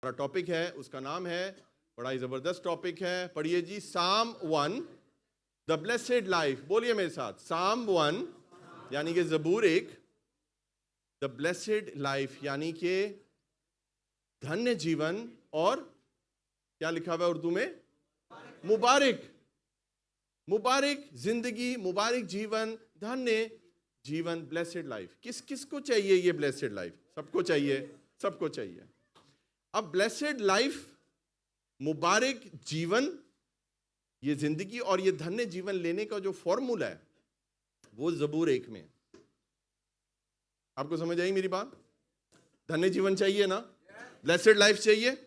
हमारा टॉपिक है, उसका नाम है, बड़ा ही जबरदस्त टॉपिक है, पढ़िए जी, साम 1, द ब्लेसेड लाइफ। बोलिए मेरे साथ, साम 1 यानी कि जबूर 1, द ब्लेसेड लाइफ यानी कि धन्य जीवन, और क्या लिखा हुआ है उर्दू में, मुबारक, मुबारक जिंदगी, मुबारक जीवन, धन्य जीवन, ब्लेसेड लाइफ। किस किस को चाहिए ये ब्लेसेड लाइफ? सबको चाहिए, सबको चाहिए। अब ब्लेसेड लाइफ, मुबारक जीवन, ये जिंदगी और ये धन्य जीवन लेने का जो फॉर्मूला है वो जबूर 1 में। आपको समझ आई मेरी बात? धन्य जीवन चाहिए ना, ब्लेसेड लाइफ चाहिए।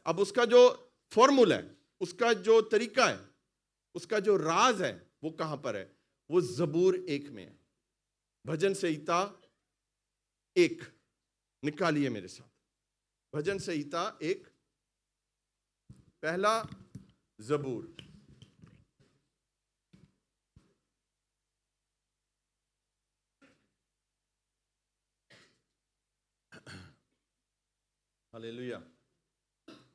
अब उसका जो फॉर्मूला है, उसका जो तरीका है, उसका जो राज है, वो कहां पर है? वो जबूर 1 में है। भजन संहिता 1 निकालिए मेरे साथ, भजन संहिता 1, पहला जबूर। हालेलुया।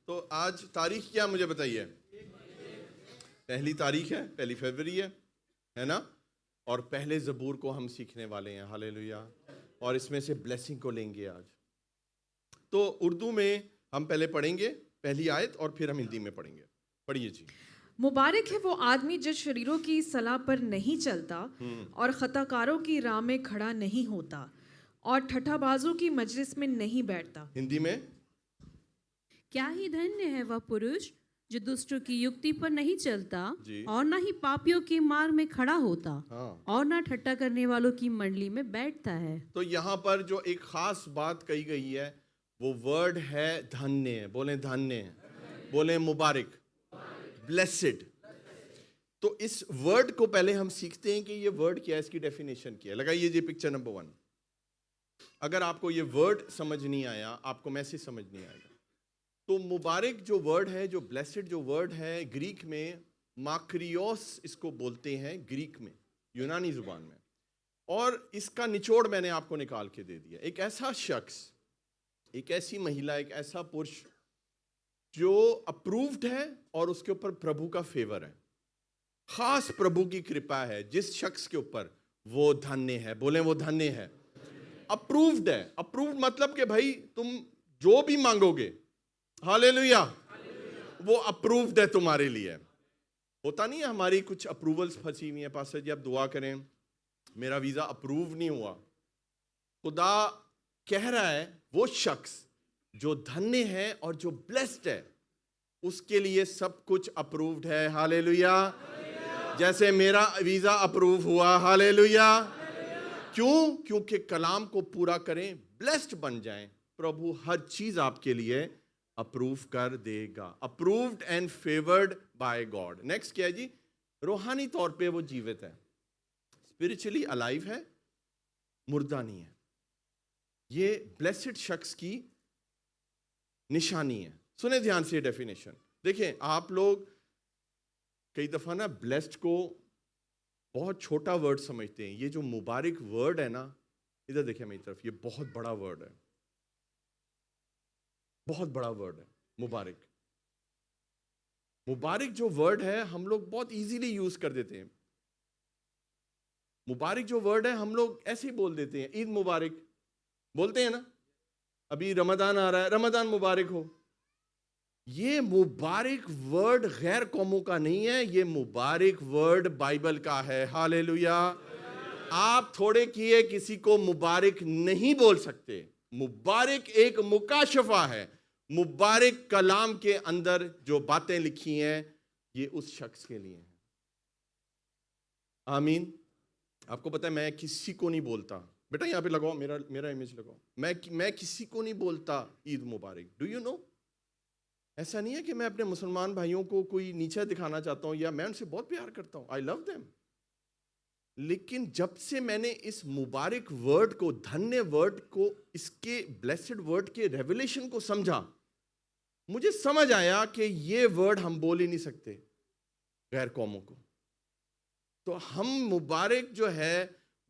तो आज तारीख क्या मुझे बताइए? पहली तारीख है, 1 फरवरी है ना? और पहले जबूर को हम सीखने वाले हैं। हालेलुया। और इसमें से ब्लेसिंग को लेंगे आज। तो उर्दू में हम पहले पढ़ेंगे पहली आयत और फिर हम हिंदी में पढ़ेंगे। पढ़िए जी। मुबारक है वो आदमी जो शरीरों की सलाह पर नहीं चलता और खताकारों की राह में खड़ा नहीं होता और ठठाबाजों की मजलिस में नहीं बैठता। हिंदी में, क्या ही धन्य है वह पुरुष जो दुष्टों की युक्ति पर नहीं चलता जी। और ना ही पापियों के मार्ग में खड़ा होता हाँ। और ना ठट्टा करने वालों की मंडली में बैठता है। तो यहाँ पर जो एक खास बात कही गई है वो वर्ड है धन्य। बोले धन्य, बोले मुबारक, ब्लेसेड। तो इस वर्ड को पहले हम सीखते हैं कि ये वर्ड क्या है, इसकी डेफिनेशन क्या है। लगाइए जी पिक्चर नंबर 1। अगर आपको ये वर्ड समझ नहीं आया, आपको मैसेज समझ नहीं आएगा। तो मुबारक जो वर्ड है, जो ब्लेसेड जो वर्ड है, ग्रीक में माक्रियोस इसको बोलते हैं, ग्रीक में, यूनानी जुबान में। और इसका निचोड़ मैंने आपको निकाल के दे दिया। एक ऐसा शख्स, एक ऐसी महिला, एक ऐसा पुरुष जो अप्रूव्ड है और उसके ऊपर प्रभु का फेवर है, खास प्रभु की कृपा है जिस शख्स के ऊपर, वो धन्य है। बोले वो धन्य है, अप्रूव्ड है। अप्रूव्ड मतलब कि भाई तुम जो भी मांगोगे, हालेलुया, वो अप्रूव्ड है तुम्हारे लिए। होता नहीं है हमारी कुछ अप्रूवल्स फंसी हुई है, पास्टर जी आप दुआ करें मेरा वीजा अप्रूव नहीं हुआ। खुदा कह रहा है वो शख्स जो धन्य है और जो ब्लेस्ड है, उसके लिए सब कुछ अप्रूव्ड है। हालेलुया। जैसे मेरा वीजा अप्रूव हुआ। हालेलुया। क्यों? क्योंकि कलाम को पूरा करें, ब्लेस्ड बन जाएं, प्रभु हर चीज आपके लिए अप्रूव कर देगा। Approved and favoured by God. Next क्या है जी? रूहानी तौर पे वो जीवित है, स्पिरिचुअली अलाइव है, मुर्दा नहीं है। ये ब्लेसेड शख्स की निशानी है। सुने ध्यान से डेफिनेशन। देखें आप लोग कई दफा ना ब्लेस्ड को बहुत छोटा वर्ड समझते हैं। ये जो मुबारक वर्ड है ना, इधर देखिए मेरी तरफ, ये बहुत बड़ा वर्ड है, बहुत बड़ा वर्ड है मुबारक। मुबारक जो वर्ड है हम लोग बहुत इजीली यूज कर देते हैं। मुबारक जो वर्ड है हम लोग ऐसे ही बोल देते हैं, ईद मुबारक बोलते हैं ना, अभी रमजान आ रहा है, रमजान मुबारक हो। ये मुबारक वर्ड गैर कौमों का नहीं है, ये मुबारक वर्ड बाइबल का है। हालेलुया। आप थोड़े किए किसी को मुबारक नहीं बोल सकते। मुबारक एक मुकाशफा है। मुबारक कलाम के अंदर जो बातें लिखी हैं ये उस शख्स के लिए हैं। आमीन। आपको पता है मैं किसी को नहीं बोलता, बेटा यहाँ पे लगाओ, मेरा इमेज लगाओ, मैं किसी को नहीं बोलता ईद मुबारक। Do you know? ऐसा नहीं है कि मैं अपने मुसलमान भाइयों को कोई नीचा दिखाना चाहता हूँ, या मैं उनसे बहुत प्यार करता हूँ, आई लव देम। लेकिन जब से मैंने इस मुबारक वर्ड को, धन्य वर्ड को, इसके ब्लेसेड वर्ड के रेवलेशन को समझा, मुझे समझ आया कि ये वर्ड हम बोल ही नहीं सकते गैर कौमों को। तो हम मुबारक जो है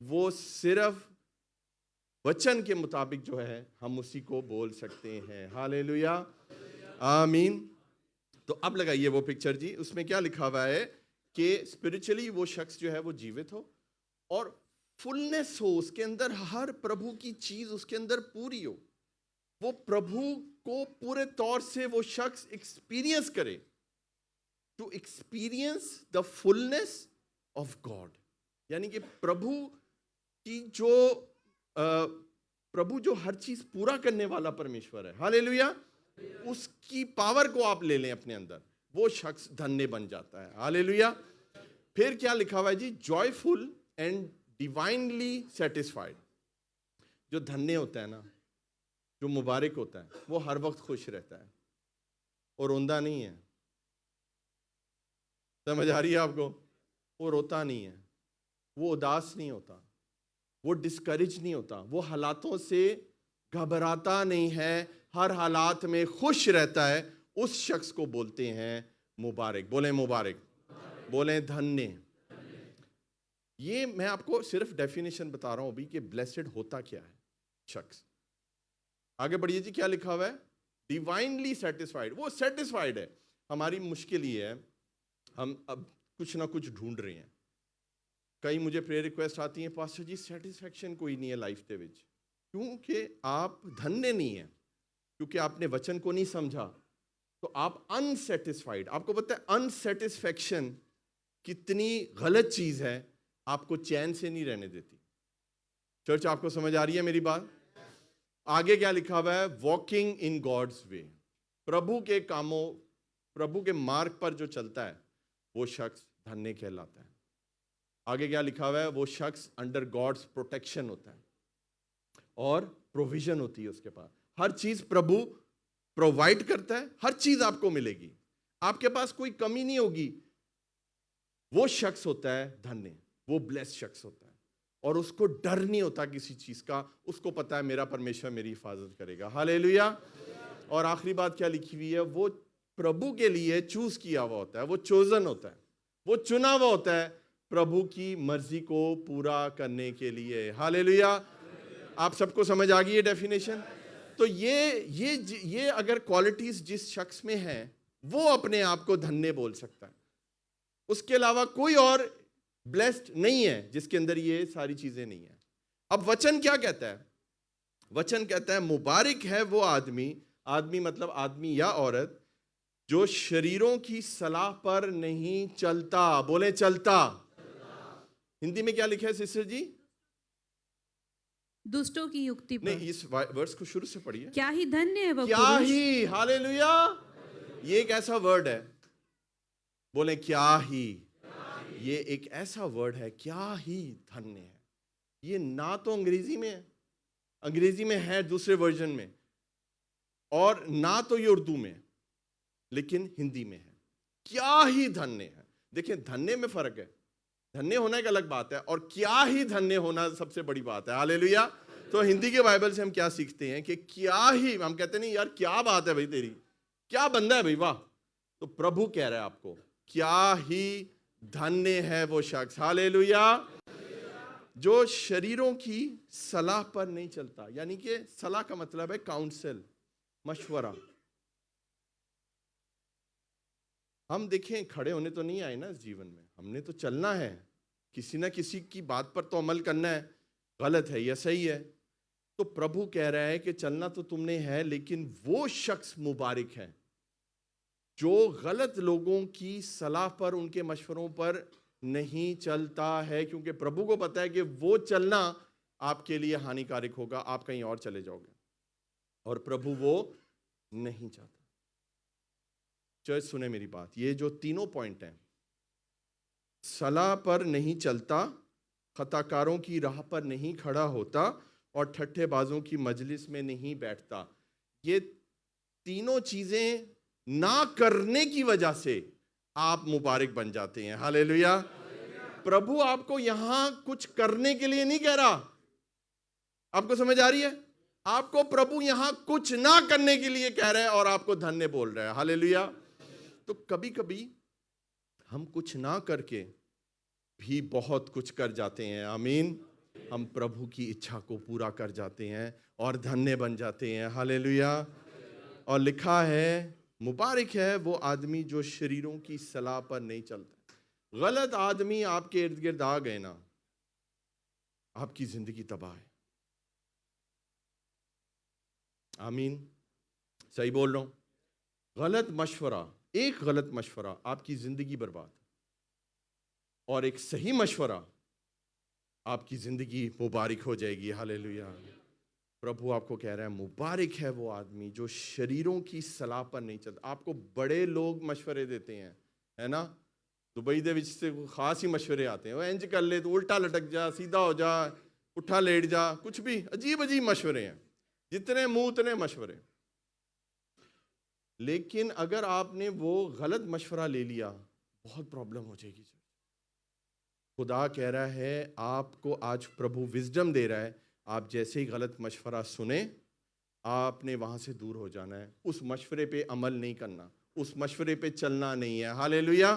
वो सिर्फ वचन के मुताबिक जो है हम उसी को बोल सकते हैं। हालेलुया। आमीन। तो अब लगाइए वो पिक्चर जी, उसमें क्या लिखा हुआ है कि स्पिरिचुअली वो शख्स जो है वो जीवित हो और फुलनेस हो, उसके अंदर हर प्रभु की चीज उसके अंदर पूरी हो, वो प्रभु को पूरे तौर से वो शख्स एक्सपीरियंस करे, to experience the fullness of God. यानी कि प्रभु जो हर चीज पूरा करने वाला परमेश्वर है, हालेलुया, उसकी पावर को आप ले लें अपने अंदर, वो शख्स धन्य बन जाता है, हालेलुया। फिर क्या लिखा हुआ है जी, जॉयफुल एंड डिवाइनली सेटिस्फाइड। जो धन्य होता है ना, जो मुबारक होता है, वो हर वक्त खुश रहता है और रोंदा नहीं है। समझ आ रही है आपको? वो रोता नहीं है, वो उदास नहीं होता, वो डिस्करेज नहीं होता, वो हालातों से घबराता नहीं है, हर हालात में खुश रहता है। उस शख्स को बोलते हैं मुबारक। बोलें मुबारक, बोलें धन्य। ये मैं आपको सिर्फ डेफिनेशन बता रहा हूं अभी कि ब्लेसेड होता क्या है शख्स। आगे बढ़िए जी, क्या लिखा हुआ है? Divinely satisfied. वो सेटिस्फाइड है। हमारी मुश्किल ये है, हम अब कुछ ना कुछ ढूंढ रहे हैं। कई मुझे प्रेयर रिक्वेस्ट आती हैं, पास्टर जी सेटिस्फेक्शन कोई नहीं है लाइफ के विच, क्योंकि आप धन्य नहीं है, क्योंकि आपने वचन को नहीं समझा, तो आप अनसेटिस्फाइड। आपको पता है अनसेटिस्फेक्शन कितनी गलत चीज है, आपको चैन से नहीं रहने देती। चर्च, आपको समझ आ रही है मेरी बात? आगे क्या लिखा हुआ है? वॉकिंग इन गॉड्स वे। प्रभु के कामों, प्रभु के मार्ग पर जो चलता है वो शख्स धन्य कहलाता है। आगे क्या लिखा हुआ है? वो शख्स अंडर गॉड्स प्रोटेक्शन होता है और प्रोविजन होती है उसके पास। हर चीज प्रभु प्रोवाइड करता है, हर चीज आपको मिलेगी, आपके पास कोई कमी नहीं होगी। वो शख्स होता है धन्य, वो ब्लेस्ड शख्स होता है और उसको डर नहीं होता किसी चीज का। उसको पता है मेरा परमेश्वर मेरी हिफाजत करेगा, हालेलुया। और आखिरी बात क्या लिखी हुई है? वो प्रभु के लिए चूज किया हुआ होता है, वो चोजन होता है, वो चुना हुआ होता है प्रभु की मर्जी को पूरा करने के लिए, हालेलुया। आप सबको समझ आ गई ये डेफिनेशन? तो ये अगर क्वालिटीज जिस शख्स में है, वो अपने आप को धन्य बोल सकता है। उसके अलावा कोई और ब्लेस्ड नहीं है जिसके अंदर ये सारी चीजें नहीं है। अब वचन क्या कहता है? वचन कहता है मुबारक है वो आदमी, आदमी मतलब आदमी या औरत, जो शरीरों की सलाह पर नहीं चलता। बोले चलता। हिंदी में क्या लिखा है सिस्टर जी? दुष्टों की युक्ति पर। नहीं, इस वर्ड्स को शुरू से पढ़िए। क्या ही धन्य है वह क्या पुरुष। ही, हालेलुया। ये एक ऐसा वर्ड है, बोले क्या ही। ये एक ऐसा वर्ड है, क्या ही धन्य है। ये ना तो अंग्रेजी में है, अंग्रेजी में है दूसरे वर्जन में, और ना तो ये उर्दू में, लेकिन हिंदी में है। क्या ही धन्य है। देखिए, धन्य में फर्क है। धन्य होना एक अलग बात है और क्या ही धन्य होना सबसे बड़ी बात है, हालेलुया। तो हिंदी के बाइबल से हम क्या सीखते हैं कि क्या ही, हम कहते नहीं यार क्या बात है भाई तेरी, क्या बंदा है भाई, वाह। तो प्रभु कह रहा है आपको क्या ही धन्य है वो शख्स, हालेलुया, जो शरीरों की सलाह पर नहीं चलता। यानी कि सलाह का मतलब है काउंसिल, मशवरा। हम देखें, खड़े होने तो नहीं आए ना इस जीवन में, हमने तो चलना है, किसी ना किसी की बात पर तो अमल करना है, गलत है या सही है। तो प्रभु कह रहा है कि चलना तो तुमने है, लेकिन वो शख्स मुबारक है जो गलत लोगों की सलाह पर, उनके मशवरों पर नहीं चलता है, क्योंकि प्रभु को पता है कि वो चलना आपके लिए हानिकारक होगा, आप कहीं और चले जाओगे, और प्रभु वो नहीं चाहता। चर्च, सुने मेरी बात, ये जो तीनों पॉइंट हैं, सलाह पर नहीं चलता, खताकारों की राह पर नहीं खड़ा होता और ठट्ठेबाजों की मजलिस में नहीं बैठता, ये तीनों चीजें ना करने की वजह से आप मुबारक बन जाते हैं, हालेलुया। प्रभु आपको यहां कुछ करने के लिए नहीं कह रहा, आपको समझ आ रही है? आपको प्रभु यहां कुछ ना करने के लिए कह रहा है और आपको धन्य बोल रहा है, हालेलुया। तो कभी कभी हम कुछ ना करके भी बहुत कुछ कर जाते हैं, आमीन। हम प्रभु की इच्छा को पूरा कर जाते हैं और धन्य बन जाते हैं, हालेलुया। और लिखा है मुबारक है वो आदमी जो शरीरों की सलाह पर नहीं चलता। गलत आदमी आपके इर्द गिर्द आ गए ना, आपकी जिंदगी तबाह है। आमीन, सही बोल रहा हूं? गलत मशवरा, एक गलत मशवरा आपकी जिंदगी बर्बाद, और एक सही मशवरा आपकी जिंदगी मुबारक हो जाएगी। हालेलुया। प्रभु आपको कह रहा है मुबारक है वो आदमी जो शरीरों की सलाह पर नहीं चलता। आपको बड़े लोग मशवरे देते हैं, है ना? दुबई दे विच से खास ही मशवरे आते हैं, वो इंज कर ले तो उल्टा लटक जा, सीधा हो जा, उठा लेट जा, कुछ भी अजीब अजीब मशवरे हैं, जितने मुंह उतने मशवरे। लेकिन अगर आपने वो गलत मशवरा ले लिया, बहुत प्रॉब्लम हो जाएगी। खुदा कह रहा है आपको आज प्रभु विजडम दे रहा है, आप जैसे ही गलत मशवरा सुने आपने वहां से दूर हो जाना है। उस मशवरे पे अमल नहीं करना, उस मशवरे पे चलना नहीं है। हालेलुया।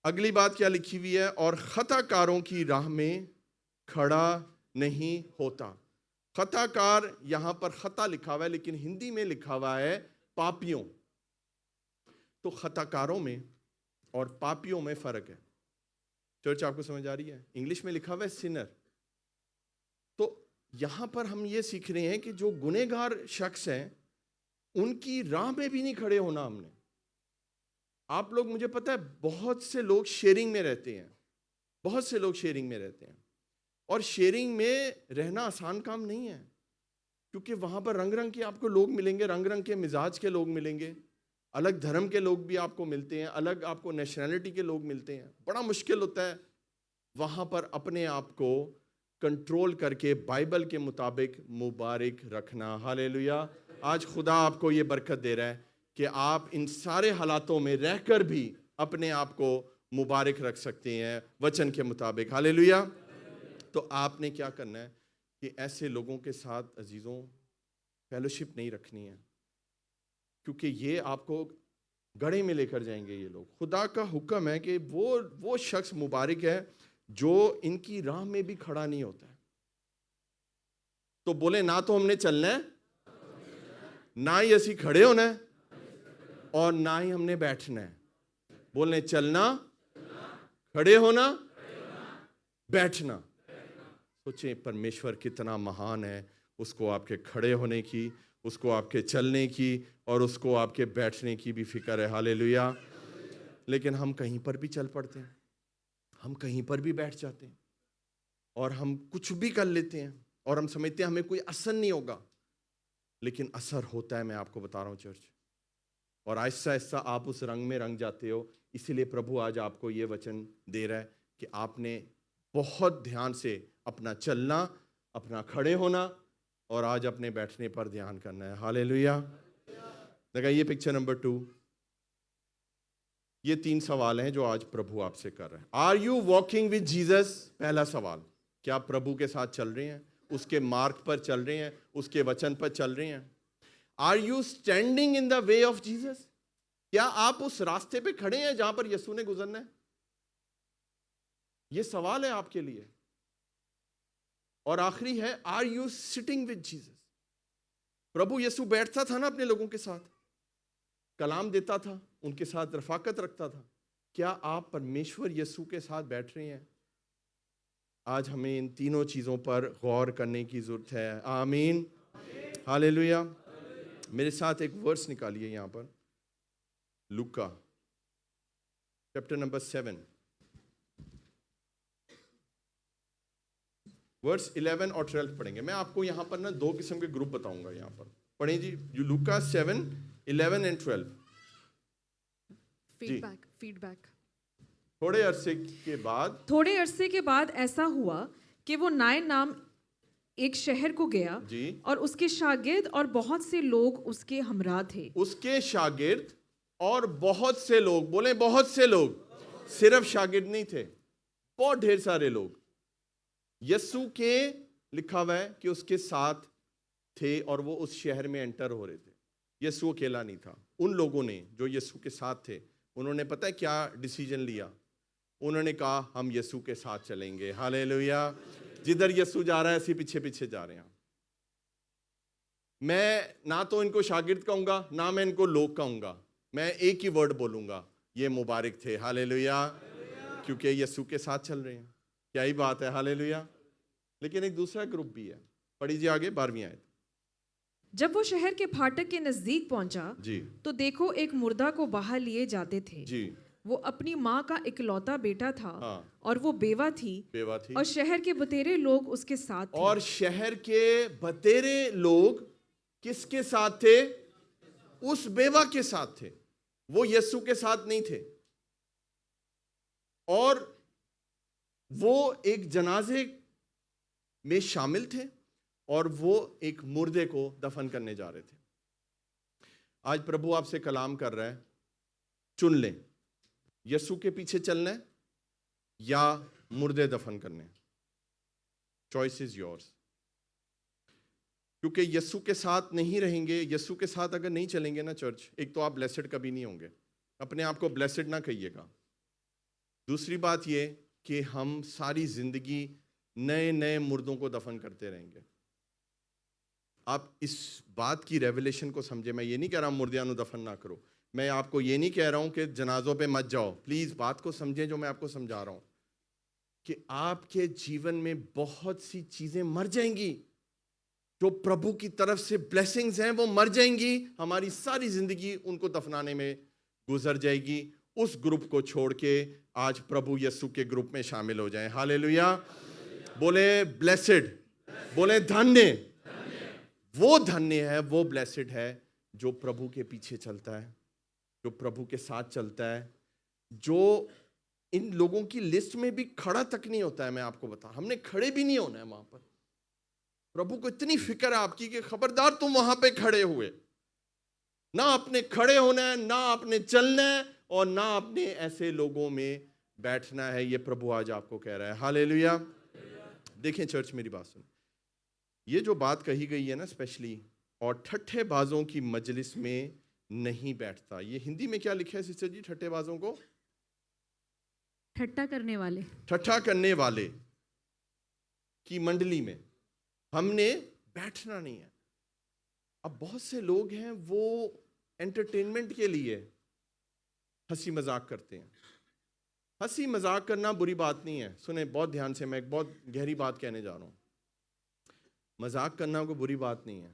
अगली बात क्या लिखी हुई है? और खताकारों की राह में खड़ा नहीं होता। खताकार, यहां पर खता लिखा हुआ है लेकिन हिंदी में लिखा हुआ है पापियों। तो खताकारों में और पापियों में फर्क है। चर्च आपको समझ आ रही है? इंग्लिश में लिखा हुआ है सिनर। तो यहां पर हम ये सीख रहे हैं कि जो गुनहगार शख्स हैं उनकी राह में भी नहीं खड़े होना हमने। आप लोग, मुझे पता है बहुत से लोग शेयरिंग में रहते हैं, बहुत से लोग शेयरिंग में रहते हैं, और शेयरिंग में रहना आसान काम नहीं है, क्योंकि वहां पर रंग रंग के आपको लोग मिलेंगे, रंग रंग के मिजाज के लोग मिलेंगे, अलग धर्म के लोग भी आपको मिलते हैं, अलग आपको नेशनैलिटी के लोग मिलते हैं। बड़ा मुश्किल होता है वहां पर अपने आप को कंट्रोल करके बाइबल के मुताबिक मुबारक रखना। हालेलुया। आज खुदा आपको ये बरकत दे रहा है कि आप इन सारे हालातों में रहकर भी अपने आप को मुबारक रख सकते हैं वचन के मुताबिक। हालेलुया। तो आपने क्या करना है कि ऐसे लोगों के साथ अजीजों फेलोशिप नहीं रखनी है, क्योंकि ये आपको गड़े में लेकर जाएंगे ये लोग। खुदा का हुक्म है कि वो शख्स मुबारक है जो इनकी राह में भी खड़ा नहीं होता है। तो बोले ना तो हमने चलना है, ना ही असी खड़े होना है, और ना ही हमने बैठना है। बोले चलना, खड़े होना, बैठना। सोचें परमेश्वर कितना महान है, उसको आपके खड़े होने की, उसको आपके चलने की, और उसको आपके बैठने की भी फिक्र है। हालेलुया। लेकिन हम कहीं पर भी चल पड़ते हैं, हम कहीं पर भी बैठ जाते हैं, और हम कुछ भी कर लेते हैं, और हम समझते हैं हमें कोई असर नहीं होगा, लेकिन असर होता है। मैं आपको बता रहा हूँ चर्च, और आहिस्ता आहिस्ता आप उस रंग में रंग जाते हो। इसीलिए प्रभु आज आपको ये वचन दे रहा है कि आपने बहुत ध्यान से अपना चलना, अपना खड़े होना, और आज अपने बैठने पर ध्यान करना है। हालेलुया। लगाइए पिक्चर नंबर 2। ये 3 सवाल हैं जो आज प्रभु आपसे कर रहे हैं। Are you walking with Jesus? पहला सवाल, क्या आप प्रभु के साथ चल रहे हैं, उसके मार्ग पर चल रहे हैं, उसके वचन पर चल रहे हैं? Are you standing in the way of Jesus? क्या आप उस रास्ते पे खड़े हैं जहां पर यीशु ने गुजरना है? यह सवाल है आपके लिए। और आखिरी है, are you sitting with Jesus? प्रभु यीशु बैठता था ना अपने लोगों के साथ, कलाम देता था, उनके साथ रफाकत रखता था। क्या आप परमेश्वर यीशु के साथ बैठ रहे हैं? आज हमें इन तीनों चीजों पर गौर करने की जरूरत है। आमीन, हालेलुया। मेरे साथ एक वर्स निकालिए यहां पर, लूका चैप्टर नंबर 7 वर्स 11 और 12 पढ़ेंगे। मैं आपको यहां पर ना 2 किस्म के ग्रुप बताऊंगा। यहां पर पढ़ें जी, लूका 7, 11 एंड 12। फीडबैक। थोड़े अरसे के बाद ऐसा हुआ कि वो नाइन नाम एक शहर को गया जी, और उसके शागिर्द और बहुत से लोग उसके हमराह थे। उसके शागिर्द और बहुत से लोग, बोले बहुत से लोग, सिर्फ शागिर्द नहीं थे, बहुत ढेर सारे लोग यीशु के, लिखा हुआ है कि उसके साथ थे, और वो उस शहर में एंटर हो रहे थे। यीशु अकेला नहीं था। उन लोगों ने जो यीशु के साथ थे, उन्होंने पता है क्या डिसीजन लिया? उन्होंने कहा हम यीशु के साथ चलेंगे। हालेलुया। जिधर यीशु जा रहा है, ऐसे पीछे पीछे जा रहे हैं। मैं ना तो इनको शागिर्द कहूंगा ना मैं इनको लोग कहूंगा, मैं एक ही वर्ड बोलूंगा, ये मुबारक थे। हालेलुया, क्योंकि यीशु के साथ चल रहे हैं। क्या ही बात है, हालेलुया। लेकिन एक दूसरा ग्रुप भी है, पढ़िए आगे 12वीं आयत। जब वो शहर के फाटक के नजदीक पहुंचा जी तो देखो एक मुर्दा को बाहर लिए जाते थे। जी। वो अपनी माँ का इकलौता बेटा था हाँ। और वो बेवा थी बेवा थी और शहर के बतेरे लोग उसके साथ थे। और शहर के बतेरे लोग किसके साथ थे? उस बेवा के साथ थे, वो यीशु के साथ नहीं थे। और वो एक जनाजे में शामिल थे और वो एक मुर्दे को दफन करने जा रहे थे। आज प्रभु आपसे कलाम कर रहा है, चुन लें, यीशु के पीछे चलना है या मुर्दे दफन करने। Choice is yours. क्योंकि यीशु के साथ नहीं रहेंगे, यीशु के साथ अगर नहीं चलेंगे ना चर्च, एक तो आप ब्लेसेड कभी नहीं होंगे, अपने आप को ब्लेसेड ना कहिएगा। दूसरी बात ये कि हम सारी जिंदगी नए नए मुर्दों को दफन करते रहेंगे। आप इस बात की रेवलेशन को समझे। मैं ये नहीं कह रहा हूं मुर्दियां दफन ना करो, मैं आपको ये नहीं कह रहा हूं कि जनाजों पे मत जाओ। प्लीज बात को समझे जो मैं आपको समझा रहा हूं, कि आपके जीवन में बहुत सी चीजें मर जाएंगी, जो प्रभु की तरफ से ब्लेसिंग्स हैं वो मर जाएंगी। हमारी सारी जिंदगी उनको दफनाने में गुजर जाएगी। उस ग्रुप को छोड़ के आज प्रभु यीशु के ग्रुप में शामिल हो जाएं। हालेलुया। बोले ब्लेसेड, बोले धन्य। वो धन्य है, वो ब्लेसेड है जो प्रभु के पीछे चलता है, जो प्रभु के साथ चलता है, जो इन लोगों की लिस्ट में भी खड़ा तक नहीं होता है। मैं आपको बता, हमने खड़े भी नहीं होना है वहां पर। प्रभु को इतनी फिक्र है आपकी कि खबरदार तुम वहां पे खड़े हुए ना, अपने खड़े होना है, ना अपने चलना है, और ना अपने ऐसे लोगों में बैठना है। ये प्रभु आज आपको कह रहा है। हालेलुया। देखें चर्च, मेरी बात सुन, ये जो बात कही गई है ना स्पेशली, और ठट्ठेबाजों की मजलिस में नहीं बैठता, ये हिंदी में क्या लिखा है सिस्टर जी? ठट्ठेबाजों को ठट्टा करने वाले, ठट्ठा करने वाले की मंडली में हमने बैठना नहीं है। अब बहुत से लोग हैं वो एंटरटेनमेंट के लिए हंसी मजाक करते हैं। हंसी मजाक करना बुरी बात नहीं है, सुने बहुत ध्यान से, मैं एक बहुत गहरी बात कहने जा रहा हूं। मजाक करना कोई बुरी बात नहीं है,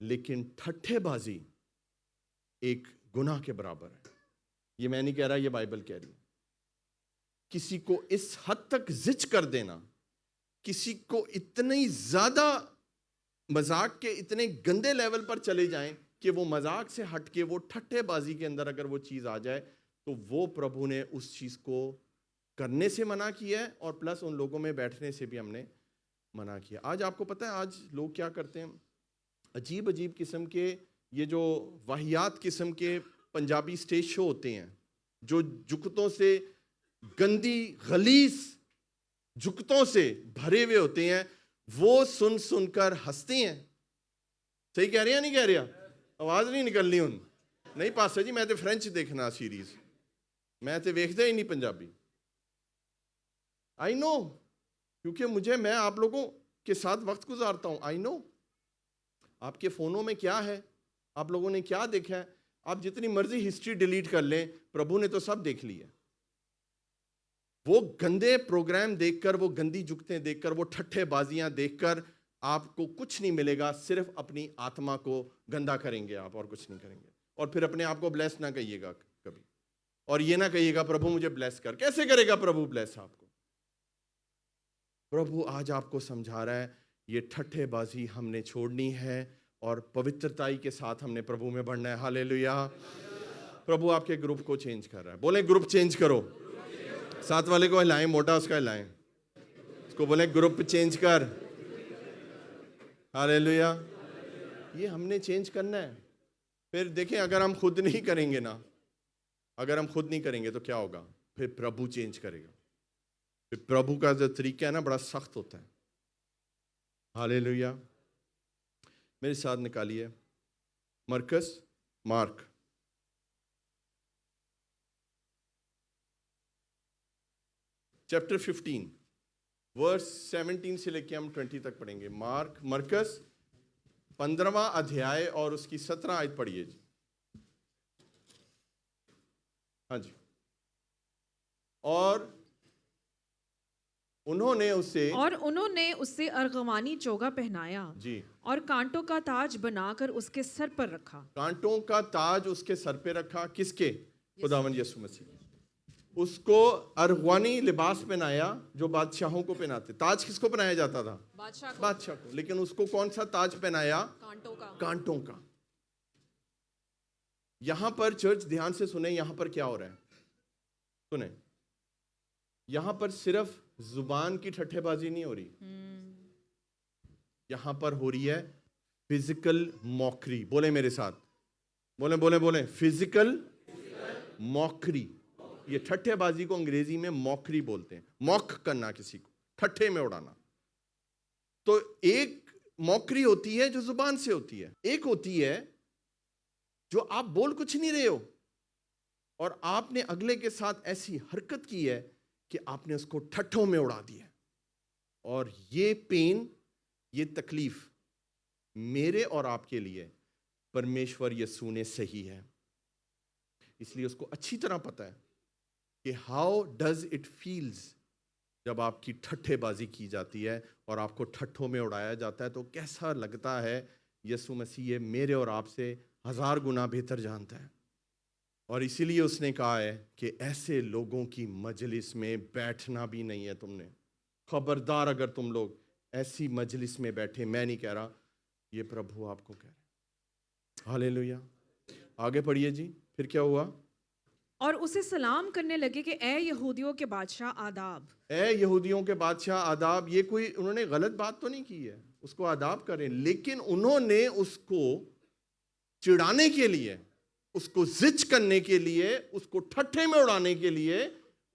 लेकिन ठट्ठेबाजी एक गुनाह के बराबर है। ये मैं नहीं कह रहा, ये बाइबल कह रही है। किसी को इस हद तक जिच कर देना, किसी को इतनी ज्यादा मजाक के इतने गंदे लेवल पर चले जाएं कि वो मजाक से हटके वो ठट्ठेबाजी के अंदर अगर वो चीज आ जाए, तो वो प्रभु ने उस चीज को करने से मना किया है, और प्लस उन लोगों में बैठने से भी हमने मना किया। आज आपको पता है आज लोग क्या करते हैं? अजीब अजीब किस्म के, ये जो वाहियात किस्म के पंजाबी स्टेज शो होते हैं, जो जुकतों से, गंदी गलीस जुकतों से भरे हुए होते हैं, वो सुन सुनकर हंसते हैं। सही कह रहे हैं, नहीं कह रहे? आवाज नहीं निकलनी उन नहीं पास्टर जी, मैं तो फ्रेंच देखना सीरीज, मैं तो वेखदा ही नहीं पंजाबी। आई नो, क्योंकि मैं आप लोगों के साथ वक्त गुजारता हूं। आई नो आपके फोनों में क्या है, आप लोगों ने क्या देखा है। आप जितनी मर्जी हिस्ट्री डिलीट कर लें, प्रभु ने तो सब देख ली है। वो गंदे प्रोग्राम देखकर, वो गंदी जुगतें देखकर, वो ठट्ठेबाजियां देखकर आपको कुछ नहीं मिलेगा, सिर्फ अपनी आत्मा को गंदा करेंगे आप, और कुछ नहीं करेंगे। और फिर अपने आप को ब्लेस ना कहिएगा कभी, और ये ना कहिएगा प्रभु मुझे ब्लेस कर। कैसे करेगा प्रभु ब्लेस आपको? प्रभु आज आपको समझा रहा है, ये ठट्ठेबाजी हमने छोड़नी है और पवित्रताई के साथ हमने प्रभु में बढ़ना है। हालेलुया। प्रभु आपके ग्रुप को चेंज कर रहा है। बोले ग्रुप चेंज करो। साथ वाले को हिलाएं, मोटा उसका हिलाएं, उसको बोले ग्रुप चेंज कर। हालेलुया। ये हमने चेंज करना है। फिर देखें, अगर हम खुद नहीं करेंगे ना, अगर हम खुद नहीं करेंगे तो क्या होगा? फिर प्रभु चेंज करेगा। फिर प्रभु का जो तरीका है ना, बड़ा सख्त होता है। हालेलुया। मेरे साथ निकालिए मार्क चैप्टर 15 वर्स 17 से लेके हम 20 तक पढ़ेंगे। मरकस 15वां अध्याय और उसकी 17 आयत पढ़िए जी। हाँ जी। और उन्होंने उससे अर्गवानी चोगा पहनाया जी और कांटों का ताज बनाकर उसके सर पर रखा। कांटों का ताज उसके सर पे रखा। किसके? खुदावंद यीशु मसीह। उसको अर्गवानी लिबास पहनाया जो बादशाहों को पहनाते। ताज किसको पहनाया जाता था? बादशाह को। लेकिन उसको कौन सा ताज पहनाया? कांटों का। यहां पर चर्च ध्यान से सुने, यहां पर क्या हो रहा है सुने। यहां पर सिर्फ जुबान की ठट्ठेबाजी नहीं हो रही, यहां पर हो रही है फिजिकल मॉकरी। बोले मेरे साथ, बोले बोले बोले, फिजिकल मॉकरी। ये ठट्ठेबाजी को अंग्रेजी में मॉकरी बोलते हैं। मॉक करना, किसी को ठट्ठे में उड़ाना। तो एक मॉकरी होती है जो जुबान से होती है, एक होती है जो आप बोल कुछ नहीं रहे हो और आपने अगले के साथ ऐसी हरकत की है कि आपने उसको ठट्ठों में उड़ा दिया। और ये पेन, ये तकलीफ मेरे और आपके लिए परमेश्वर यीशु ने सही है। इसलिए उसको अच्छी तरह पता है कि हाउ डज इट फील्स जब आपकी ठट्ठेबाजी की जाती है और आपको ठट्ठों में उड़ाया जाता है, तो कैसा लगता है। यीशु मसीह ये मेरे और आपसे 1000 गुना बेहतर जानता है। और इसीलिए उसने कहा है कि ऐसे लोगों की मजलिस में बैठना भी नहीं है तुमने। खबरदार अगर तुम लोग ऐसी मजलिस में बैठे। मैं नहीं कह रहा, ये प्रभु आपको कह रहे हैं। हालेलुया। आगे पढ़िए जी। फिर क्या हुआ? और उसे सलाम करने लगे कि ए यहूदियों के बादशाह आदाब। ए यहूदियों के बादशाह आदाब। ये कोई उन्होंने गलत बात तो नहीं की है, उसको आदाब करें। लेकिन उन्होंने उसको चिढ़ाने के लिए, उसको जिच करने के लिए, उसको ठट्ठे में उड़ाने के लिए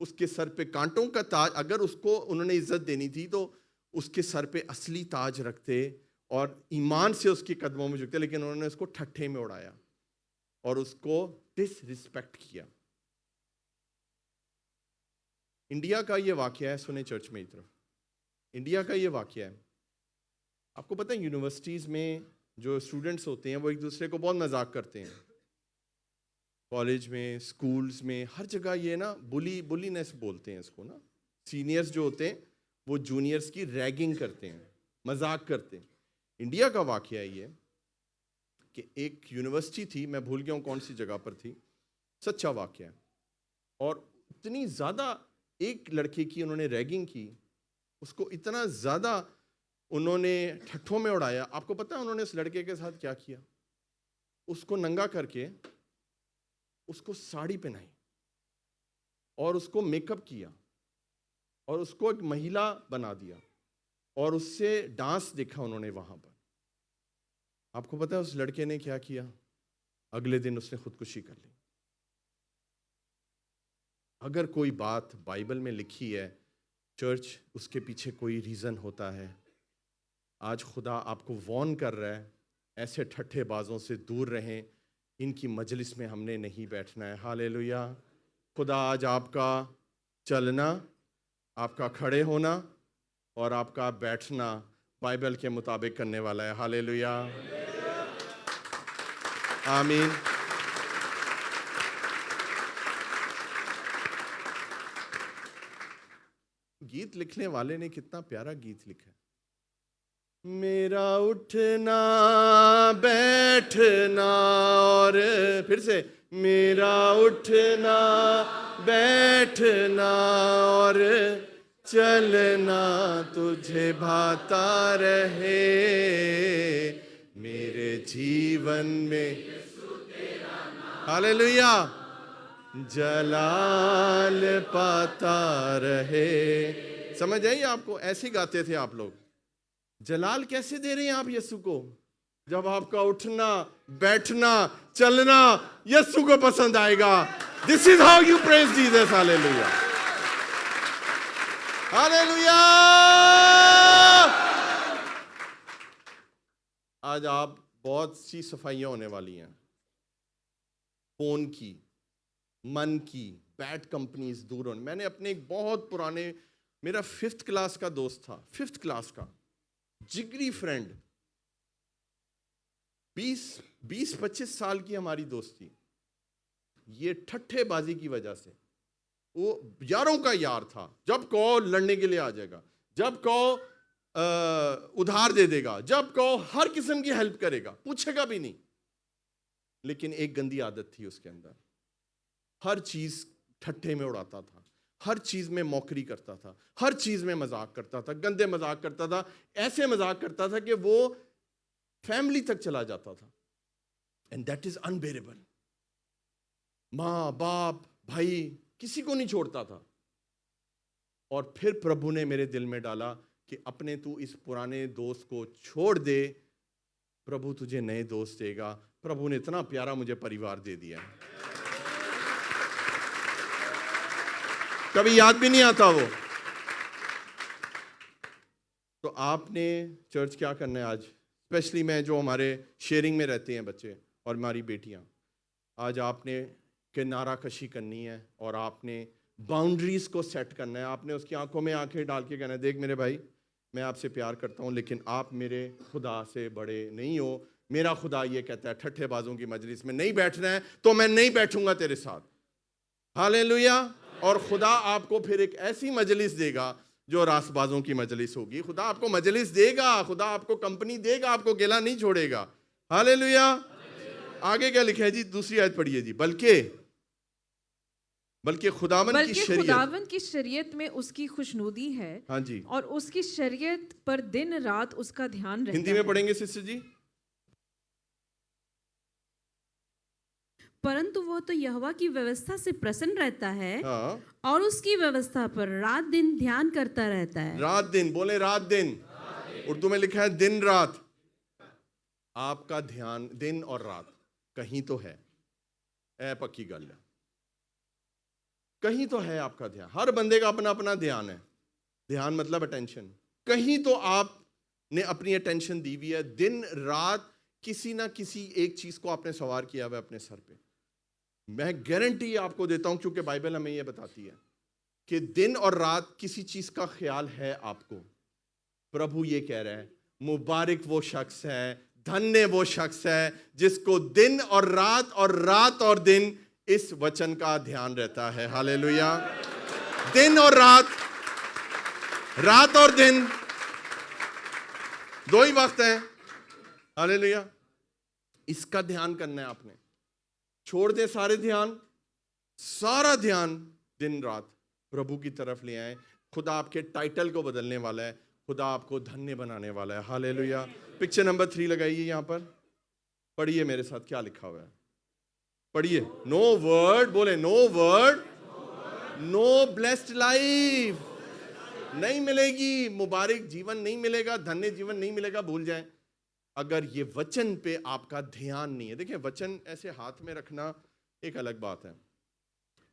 उसके सर पे कांटों का ताज। अगर उसको उन्होंने इज्जत देनी थी तो उसके सर पे असली ताज रखते और ईमान से उसके कदमों में झुकते। लेकिन उन्होंने उसको ठट्ठे में उड़ाया और उसको डिसरिस्पेक्ट किया। इंडिया का ये वाकया है, सुने चर्च में तरफ, इंडिया का ये वाकया है। आपको पता है यूनिवर्सिटीज में जो स्टूडेंट्स होते हैं वो एक दूसरे को बहुत मजाक करते हैं। कॉलेज में, स्कूल्स में, हर जगह ये ना बुलीनेस बोलते हैं इसको ना। सीनियर्स जो होते हैं वो जूनियर्स की रैगिंग करते हैं, मजाक करते हैं। इंडिया का वाकया ये कि एक यूनिवर्सिटी थी, मैं भूल गया हूँ कौन सी जगह पर थी, सच्चा वाकया है। और इतनी ज़्यादा एक लड़के की उन्होंने रैगिंग की, उसको इतना ज़्यादा उन्होंने ठट्ठों में उड़ाया। आपको पता है उन्होंने उस लड़के के साथ क्या किया? उसको नंगा करके उसको साड़ी पहनाई और उसको मेकअप किया और उसको एक महिला बना दिया और उससे डांस देखा उन्होंने वहां पर। आपको पता है उस लड़के ने क्या किया? अगले दिन उसने खुदकुशी कर ली। अगर कोई बात बाइबल में लिखी है चर्च, उसके पीछे कोई रीज़न होता है। आज खुदा आपको वॉर्न कर रहा है, ऐसे ठट्ठेबाजों से दूर रहें, इनकी मजलिस में हमने नहीं बैठना है। हालेलुया। खुदा आज आपका चलना, आपका खड़े होना और आपका बैठना बाइबल के मुताबिक करने वाला है। हालेलुया, आमीन। गीत लिखने वाले ने कितना प्यारा गीत लिखा है। मेरा उठना बैठना, और फिर से मेरा उठना बैठना और चलना तुझे भाता रहे मेरे जीवन में। हालेलुया। जलाल पाता रहे। समझ आई आपको? ऐसे गाते थे आप लोग। जलाल कैसे दे रहे हैं आप यीशु को? जब आपका उठना बैठना चलना यीशु को पसंद आएगा। This is how you praise Jesus. Hallelujah, hallelujah. आज आप बहुत सी सफाइयां होने वाली हैं, फोन की, मन की, बैड कंपनीज दूर होने। मैंने अपने एक बहुत पुराने, मेरा 5th क्लास का दोस्त था, 5th क्लास का जिगरी फ्रेंड, 20-25 साल की हमारी दोस्ती, ये ठट्ठेबाजी की वजह से, वो यारों का यार था, जब कहो लड़ने के लिए आ जाएगा, जब कहो उधार दे देगा, जब कहो हर किस्म की हेल्प करेगा, पूछेगा भी नहीं। लेकिन एक गंदी आदत थी उसके अंदर, हर चीज ठट्ठे में उड़ाता था, हर चीज में मौकरी करता था, हर चीज में मजाक करता था, गंदे मजाक करता था, ऐसे मजाक करता था कि वो फैमिली तक चला जाता था। And that is unbearable. माँ बाप भाई किसी को नहीं छोड़ता था। और फिर प्रभु ने मेरे दिल में डाला कि अपने तू इस पुराने दोस्त को छोड़ दे, प्रभु तुझे नए दोस्त देगा। प्रभु ने इतना प्यारा मुझे परिवार दे दिया है, कभी याद भी नहीं आता वो। तो आपने चर्च क्या करना है आज, स्पेशली मैं जो हमारे शेयरिंग में रहते हैं बच्चे और हमारी बेटियां, आज आपने किनारा कशी करनी है और आपने बाउंड्रीज को सेट करना है। आपने उसकी आंखों में आंखें डाल के कहना है, देख मेरे भाई, मैं आपसे प्यार करता हूं, लेकिन आप मेरे खुदा से बड़े नहीं हो। मेरा खुदा ये कहता है ठट्ठेबाजों की मजलिस में नहीं बैठना है तो मैं नहीं बैठूंगा तेरे साथ। हालेलुया। और खुदा आपको फिर एक ऐसी मजलिस देगा जो रासबाजों की मजलिस होगी। खुदा आपको मजलिस देगा, खुदा आपको कंपनी देगा, आपको अकेला नहीं छोड़ेगा। हालेलुया। आगे क्या लिखा है जी, दूसरी आयत पढ़िए जी। बल्कि खुदावन की शरीयत में उसकी खुशनुदी है। हाँ जी। और उसकी शरीयत पर दिन रात उसका ध्यान रहता है। हिंदी में पढ़ेंगे सिस्टर जी। परंतु वो तो यहोवा की व्यवस्था से प्रसन्न रहता है, हाँ। और उसकी व्यवस्था पर रात दिन ध्यान करता रहता है। रात दिन, बोले रात दिन। उर्दू में लिखा है दिन रात। आपका ध्यान दिन और रात कहीं तो है, ऐ पक्की गल है, कहीं तो है आपका ध्यान। हर बंदे का अपना अपना ध्यान है। ध्यान मतलब अटेंशन। कहीं तो आपने अपनी अटेंशन दी हुई है। दिन रात किसी ना किसी एक चीज को आपने सवार किया हुआ है अपने सर पे। मैं गारंटी आपको देता हूं, क्योंकि बाइबल हमें यह बताती है कि दिन और रात किसी चीज का ख्याल है आपको। प्रभु ये कह रहा है, मुबारक वो शख्स है, धन्य वो शख्स है जिसको दिन और रात और दिन इस वचन का ध्यान रहता है। हालेलुया। दिन और रात और दिन दो ही वक्त हैं। हालेलुया। इसका ध्यान करना है आपने। छोड़ दे सारा ध्यान दिन रात प्रभु की तरफ ले आए। खुदा आपके टाइटल को बदलने वाला है, खुदा आपको धन्य बनाने वाला है। हालेलुया। पिक्चर नंबर 3 लगाइए यहां पर, पढ़िए मेरे साथ क्या लिखा हुआ है, पढ़िए। नो वर्ड, बोले no word, no blessed life नहीं मिलेगी, मुबारक जीवन नहीं मिलेगा, धन्य जीवन नहीं मिलेगा। भूल जाए अगर ये वचन पे आपका ध्यान नहीं है। देखिए, वचन ऐसे हाथ में रखना एक अलग बात है।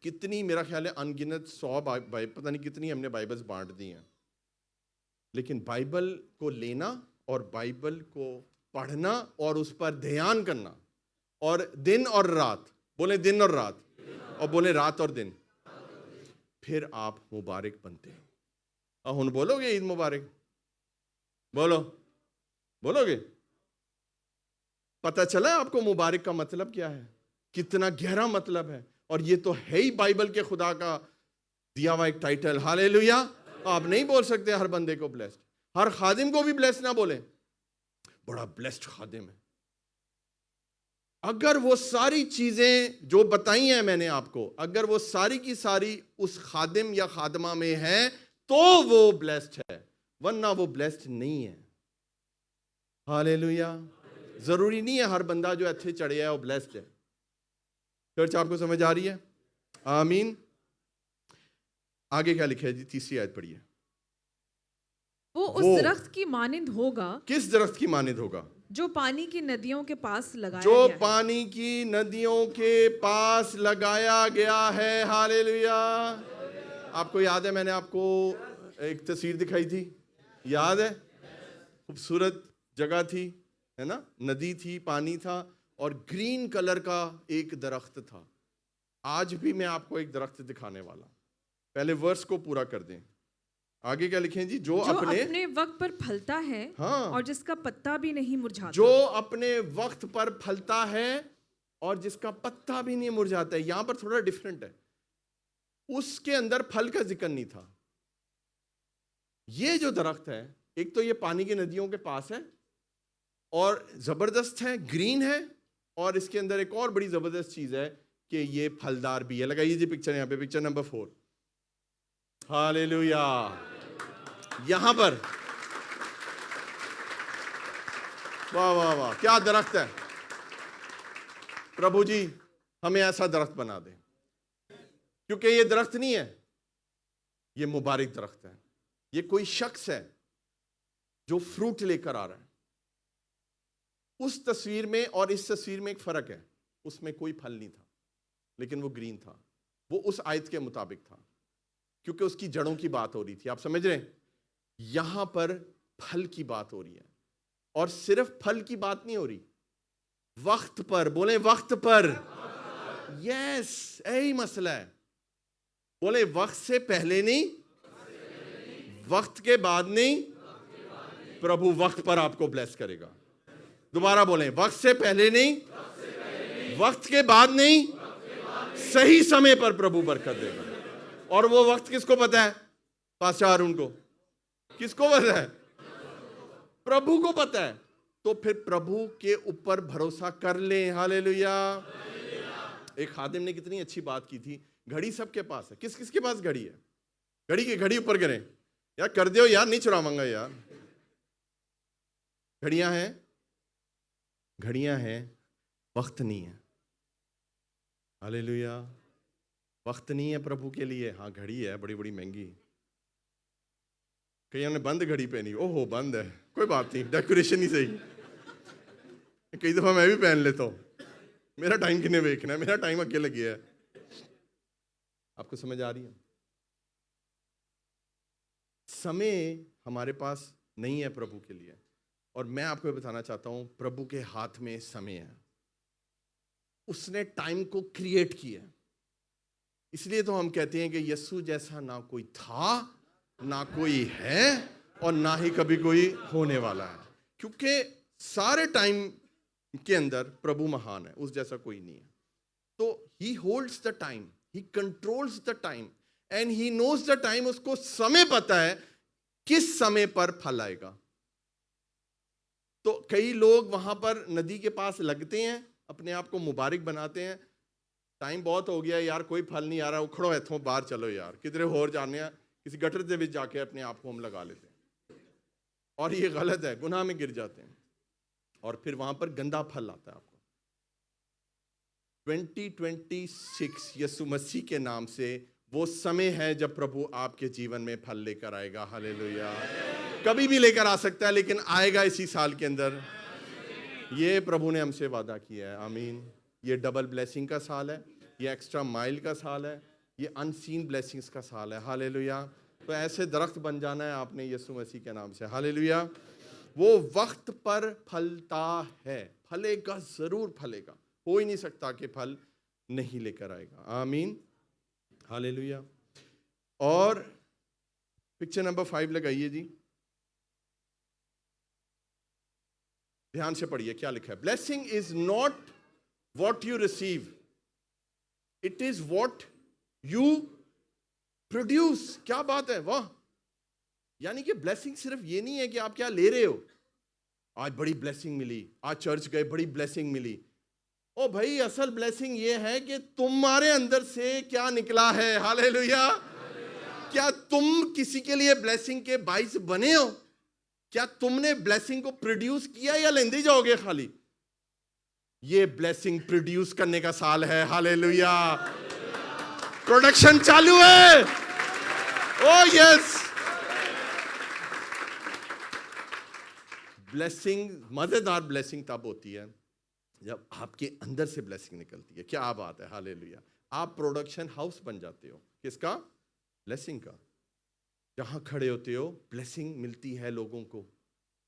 कितनी, मेरा ख्याल है अनगिनत 100 पता नहीं कितनी हमने बाइबल्स बांट दी हैं, लेकिन बाइबल को लेना और बाइबल को पढ़ना और उस पर ध्यान करना, और दिन और रात, बोले दिन और रात, और बोले रात और दिन, फिर आप मुबारक बनते हैं। अब हुन बोलोगे ईद मुबारक, बोलोगे? पता चला आपको मुबारक का मतलब क्या है, कितना गहरा मतलब है। और ये तो है ही बाइबल के खुदा का दिया हुआ एक टाइटल। हालेलुया। आप नहीं बोल सकते हर बंदे को ब्लेस्ड, हर खादिम को भी ब्लेस्ड ना बोले, बड़ा ब्लेस्ड खादिम है। अगर वो सारी चीजें जो बताई हैं मैंने आपको, अगर वो सारी की सारी उस खादिम या खादमा में है तो वो ब्लेस्ड है, वरना वो ब्लेस्ड नहीं है। हालेलुया। जरूरी नहीं है हर बंदा जो अच्छे चढ़े है वो ब्लेस्ड है। चर्च आपको समझ आ रही है? आमीन। आगे क्या लिखा है जी, तीसरी आयत पढ़िए। वो उस दरख्त की मानिंद होगा। किस दरख्त की मानिंद होगा? जो पानी की नदियों के पास लगाया जो गया है। पानी की नदियों के पास लगाया गया है। हालेलुया। आपको याद है मैंने आपको एक तस्वीर दिखाई थी, याद है? खूबसूरत जगह थी, है ना, नदी थी, पानी था और ग्रीन कलर का एक दरख्त था। आज भी मैं आपको एक दरख्त दिखाने वाला, पहले वर्स को पूरा कर दें। आगे क्या लिखें जी? जो जो अपने अपने वक्त पर फलता है हाँ। और जिसका पत्ता भी नहीं मुरझाता। जो अपने वक्त पर फलता है और जिसका पत्ता भी नहीं मुरझाता है। यहां पर थोड़ा डिफरेंट है, उसके अंदर फल का जिक्र नहीं था। ये जो दरख्त है, एक तो ये पानी की नदियों के पास है और जबरदस्त है, ग्रीन है, और इसके अंदर एक और बड़ी जबरदस्त चीज है कि ये फलदार भी है। लगाइए जी पिक्चर, यहां पे पिक्चर नंबर 4। हालेलुया। यहां पर वाह वाह वाह, क्या दरख्त है। प्रभु जी हमें ऐसा दरख्त बना दे, क्योंकि ये दरख्त नहीं है, ये मुबारक दरख्त है। ये कोई शख्स है जो फ्रूट लेकर आ रहा है। उस तस्वीर में और इस तस्वीर में एक फर्क है, उसमें कोई फल नहीं था लेकिन वो ग्रीन था। वो उस आयत के मुताबिक था क्योंकि उसकी जड़ों की बात हो रही थी। आप समझ रहे हैं? यहां पर फल की बात हो रही है, और सिर्फ फल की बात नहीं हो रही, वक्त पर। बोले वक्त पर। यस, यही मसला है। बोले वक्त से पहले नहीं, वक्त के बाद नहीं। प्रभु वक्त पर आपको ब्लेस करेगा। दोबारा बोलें, वक्त से पहले नहीं, वक्त के बाद नहीं, सही समय पर प्रभु बरकत देगा। और वो वक्त किसको पता है? पास्टर अरुण को। किसको पता है? प्रभु को पता है। तो फिर प्रभु के ऊपर भरोसा कर लें। हालेलुया। एक खादिम ने कितनी अच्छी बात की थी। घड़ी सबके पास है। किस किस के पास घड़ी है? घड़ी की घड़ी ऊपर करें यार, कर दो यार, नहीं चुराऊंगा यार। घड़ियां हैं, घड़ियां हैं, वक्त नहीं है। हालेलुया। वक्त नहीं है प्रभु के लिए। हाँ घड़ी है, बड़ी बड़ी महंगी। कईयों ने बंद घड़ी पहनी, ओहो बंद है, कोई बात नहीं, डेकोरेशन ही सही। कई दफा मैं भी पहन लेता हूं, मेरा टाइम किन्ने देखना है, मेरा टाइम अकेले गया है। आपको समझ आ रही है? समय हमारे पास नहीं है प्रभु के लिए, और मैं आपको बताना चाहता हूं प्रभु के हाथ में समय है। उसने टाइम को क्रिएट किया। इसलिए तो हम कहते हैं कि यीशु जैसा ना कोई था, ना कोई है, और ना ही कभी कोई होने वाला है। क्योंकि सारे टाइम के अंदर प्रभु महान है, उस जैसा कोई नहीं है। तो he holds the time, he controls the time, and he knows the time. उसको समय पता है किस समय पर फल आएगा। तो कई लोग वहां पर नदी के पास लगते हैं, अपने आप को मुबारक बनाते हैं। टाइम बहुत हो गया यार, कोई फल नहीं आ रहा, उखड़ो इथों बाहर चलो यार, किधरे होर जाने हैं, किसी गटर के विच जाके अपने आप को हम लगा लेते हैं। और ये गलत है, गुनाह में गिर जाते हैं, और फिर वहां पर गंदा फल आता है। आपको 2026 यीशु मसीह के नाम से वो समय है जब प्रभु आपके जीवन में फल लेकर आएगा। हालेलुया। कभी भी लेकर आ सकता है, लेकिन आएगा इसी साल के अंदर। ये प्रभु ने हमसे वादा किया है। आमीन। ये डबल ब्लेसिंग का साल है, ये एक्स्ट्रा माइल का साल है, ये अनसीन ब्लेसिंग्स का साल है। हालेलुया। तो ऐसे दरख्त बन जाना है आपने यीशु मसीह के नाम से। हालेलुया। वो वक्त पर फलता है, फलेगा, जरूर फलेगा। हो ही नहीं सकता कि फल नहीं लेकर आएगा। आमीन। हालेलुया। और पिक्चर नंबर 5 लगाइए जी, ध्यान से पढ़िए क्या लिखा है। Blessing is not what you receive, it is what you produce. क्या बात है, वाह। यानी कि ब्लेसिंग सिर्फ ये नहीं है कि आप क्या ले रहे हो। आज बड़ी ब्लेसिंग मिली, आज चर्च गए, बड़ी ब्लेसिंग मिली। ओ भाई, असल ब्लेसिंग ये है कि तुम्हारे अंदर से क्या निकला है। हालेलुया। क्या तुम किसी के लिए ब्लेसिंग के बाइस बने हो? क्या तुमने ब्लेसिंग को प्रोड्यूस किया, या लेंदे जाओगे खाली? ये ब्लेसिंग प्रोड्यूस करने का साल है। हालेलुया। प्रोडक्शन चालू है। ओ यस। ब्लेसिंग, मजेदार ब्लेसिंग तब होती है जब आपके अंदर से ब्लेसिंग निकलती है। क्या बात है। हालेलुया। आप प्रोडक्शन हाउस बन जाते हो। किसका? ब्लेसिंग का। जहां खड़े होते हो ब्लेसिंग मिलती है लोगों को।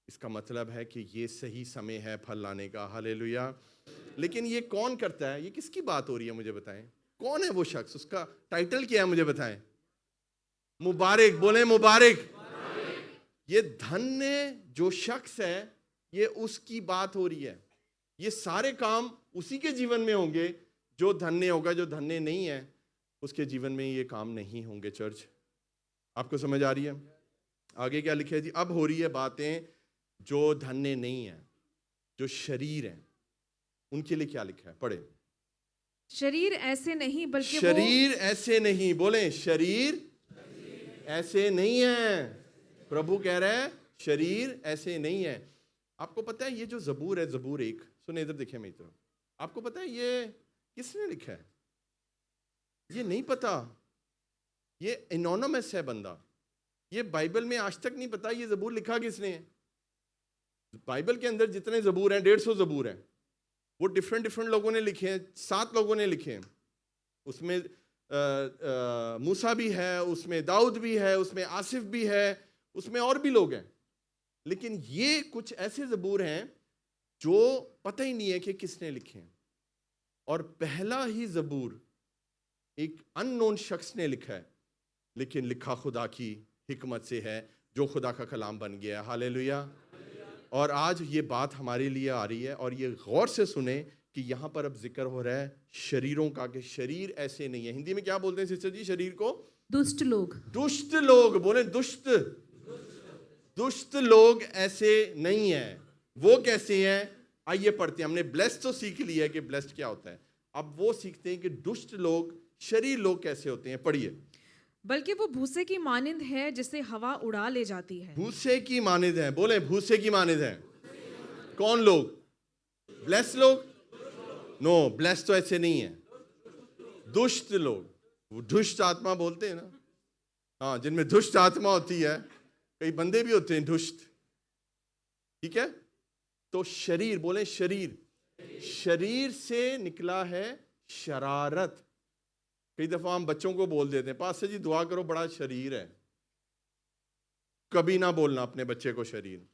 इसका मतलब है कि ये सही समय है फल लाने का। हालेलुया। लेकिन ये कौन करता है? ये किसकी बात हो रही है, मुझे बताएं। कौन है वो शख्स? उसका टाइटल क्या है, मुझे बताएं। मुबारक, बोले मुबारक। ये धन्य जो शख्स है, ये उसकी बात हो रही है। ये सारे काम उसी के जीवन में होंगे जो धन्य होगा। जो धन्य नहीं है उसके जीवन में ये काम नहीं होंगे। चर्च, आपको समझ आ रही है? आगे क्या लिखा है जी? अब हो रही है बातें जो धन्य नहीं है, जो शरीर है, उनके लिए क्या लिखा है? पढ़े। शरीर ऐसे नहीं बल्कि शरीर ऐसे नहीं, बोले शरीर ऐसे नहीं है। प्रभु कह रहा है शरीर ऐसे नहीं है। आपको पता है ये जो जबूर है, जबूर 1, सुने इधर देखिए मेरी तरफ, आपको पता है ये किसने लिखा है? ये नहीं पता। ये एनोनिमस है बंदा। ये बाइबल में आज तक नहीं पता ये जबूर लिखा किसने है। बाइबल के अंदर जितने जबूर हैं, 150 जबूर हैं, वो डिफरेंट लोगों ने लिखे हैं। 7 लोगों ने लिखे हैं। उसमें मूसा भी है, उसमें दाऊद भी है, उसमें आसिफ भी है, उसमें और भी लोग हैं। लेकिन ये कुछ ऐसे जबूर हैं जो पता ही नहीं है कि किसने लिखे हैं। और पहला ही जबूर एक अननोन शख्स ने लिखा है, लेकिन लिखा खुदा की हिकमत से है, जो खुदा का कलाम बन गया। हालेलुया। और आज ये बात हमारे लिए आ रही है, और ये गौर से सुने कि यहाँ पर अब जिक्र हो रहा है शरीरों का, कि शरीर ऐसे नहीं है। हिंदी में क्या बोलते हैं सिस्टर जी शरीर को? दुष्ट लोग। दुष्ट लोग, बोले दुष्ट। दुष्ट लोग ऐसे नहीं है। वो कैसे हैं? आइए पढ़ते हैं। हमने ब्लेस्ड तो सीख लिया है कि ब्लेस्ड क्या होता है। अब वो सीखते हैं कि दुष्ट लोग, शरीर लोग कैसे होते हैं। पढ़िए। बल्कि वो भूसे की मानिंद है जिसे हवा उड़ा ले जाती है। भूसे की मानिंद है, बोले भूसे की मानिंद है। कौन लोग? ब्लेस्ड लोग? नो, ब्लेस्ड तो ऐसे नहीं है। दुष्ट लोग, वो दुष्ट आत्मा बोलते हैं ना, हाँ, जिनमें दुष्ट आत्मा होती है। कई बंदे भी होते हैं दुष्ट, ठीक है। तो शरीर, बोले शरीर, शरीर से निकला है शरारत। कई दफा हम बच्चों को बोल देते हैं, पास्टर जी दुआ करो बड़ा शरीर है। कभी ना बोलना अपने बच्चे को शरीर।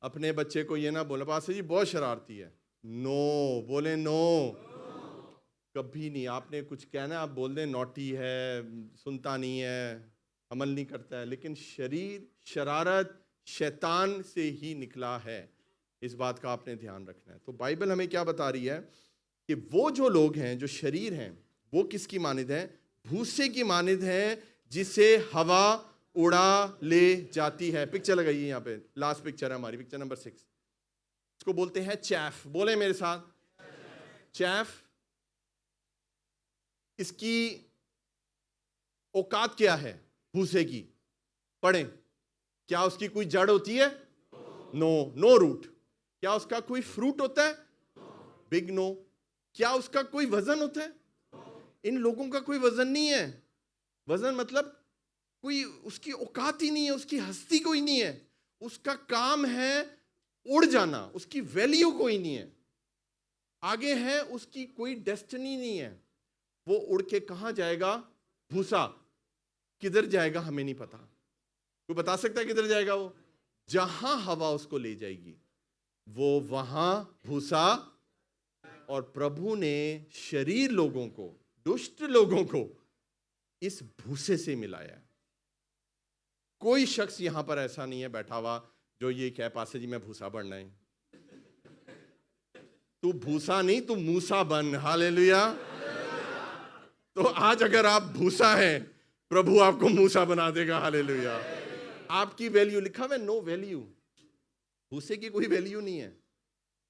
अपने बच्चे को ये ना बोलना पास्टर जी बहुत शरारती है। नो, बोले नो, कभी नहीं। आपने कुछ कहना, आप बोल दें नॉटी है, सुनता नहीं है, अमल नहीं करता है। लेकिन शरीर, शरारत शैतान से ही निकला है। इस बात का आपने ध्यान रखना है। तो बाइबल हमें क्या बता रही है कि वो जो लोग हैं, जो शरीर हैं, वो किसकी मानिद है? भूसे की मानिद है जिसे हवा उड़ा ले जाती है। पिक्चर लगाइए यहाँ पे, लास्ट पिक्चर है हमारी, पिक्चर नंबर 6। इसको बोलते हैं चैफ। बोले मेरे साथ, चैफ। इसकी औकात क्या है भूसे की? पढ़ें। क्या उसकी कोई जड़ होती है? No, no root. क्या उसका कोई फ्रूट होता है? Big no. क्या उसका कोई वजन होता है? इन लोगों का कोई वजन नहीं है। वजन मतलब कोई उसकी औकात ही नहीं है, उसकी हस्ती कोई नहीं है। उसका काम है उड़ जाना, उसकी वैल्यू कोई नहीं है। आगे है उसकी कोई डेस्टिनी नहीं है। वो उड़ के कहां जाएगा? भूसा। किधर जाएगा हमें नहीं पता। कोई बता सकता है किधर जाएगा वो? जहां हवा उसको ले जाएगी वो वहां भूसा। और प्रभु ने शरीर लोगों को, दुष्ट लोगों को इस भूसे से मिलाया। कोई शख्स यहां पर ऐसा नहीं है बैठा हुआ जो ये कह पासे जी मैं भूसा बनना है। तू भूसा नहीं, तू मूसा बन। हालेलुया। तो आज अगर आप भूसा हैं, प्रभु आपको मूसा बना देगा। हालेलुया। आपकी वैल्यू लिखा हुआ है नो वैल्यू। भूसे की कोई वैल्यू नहीं है।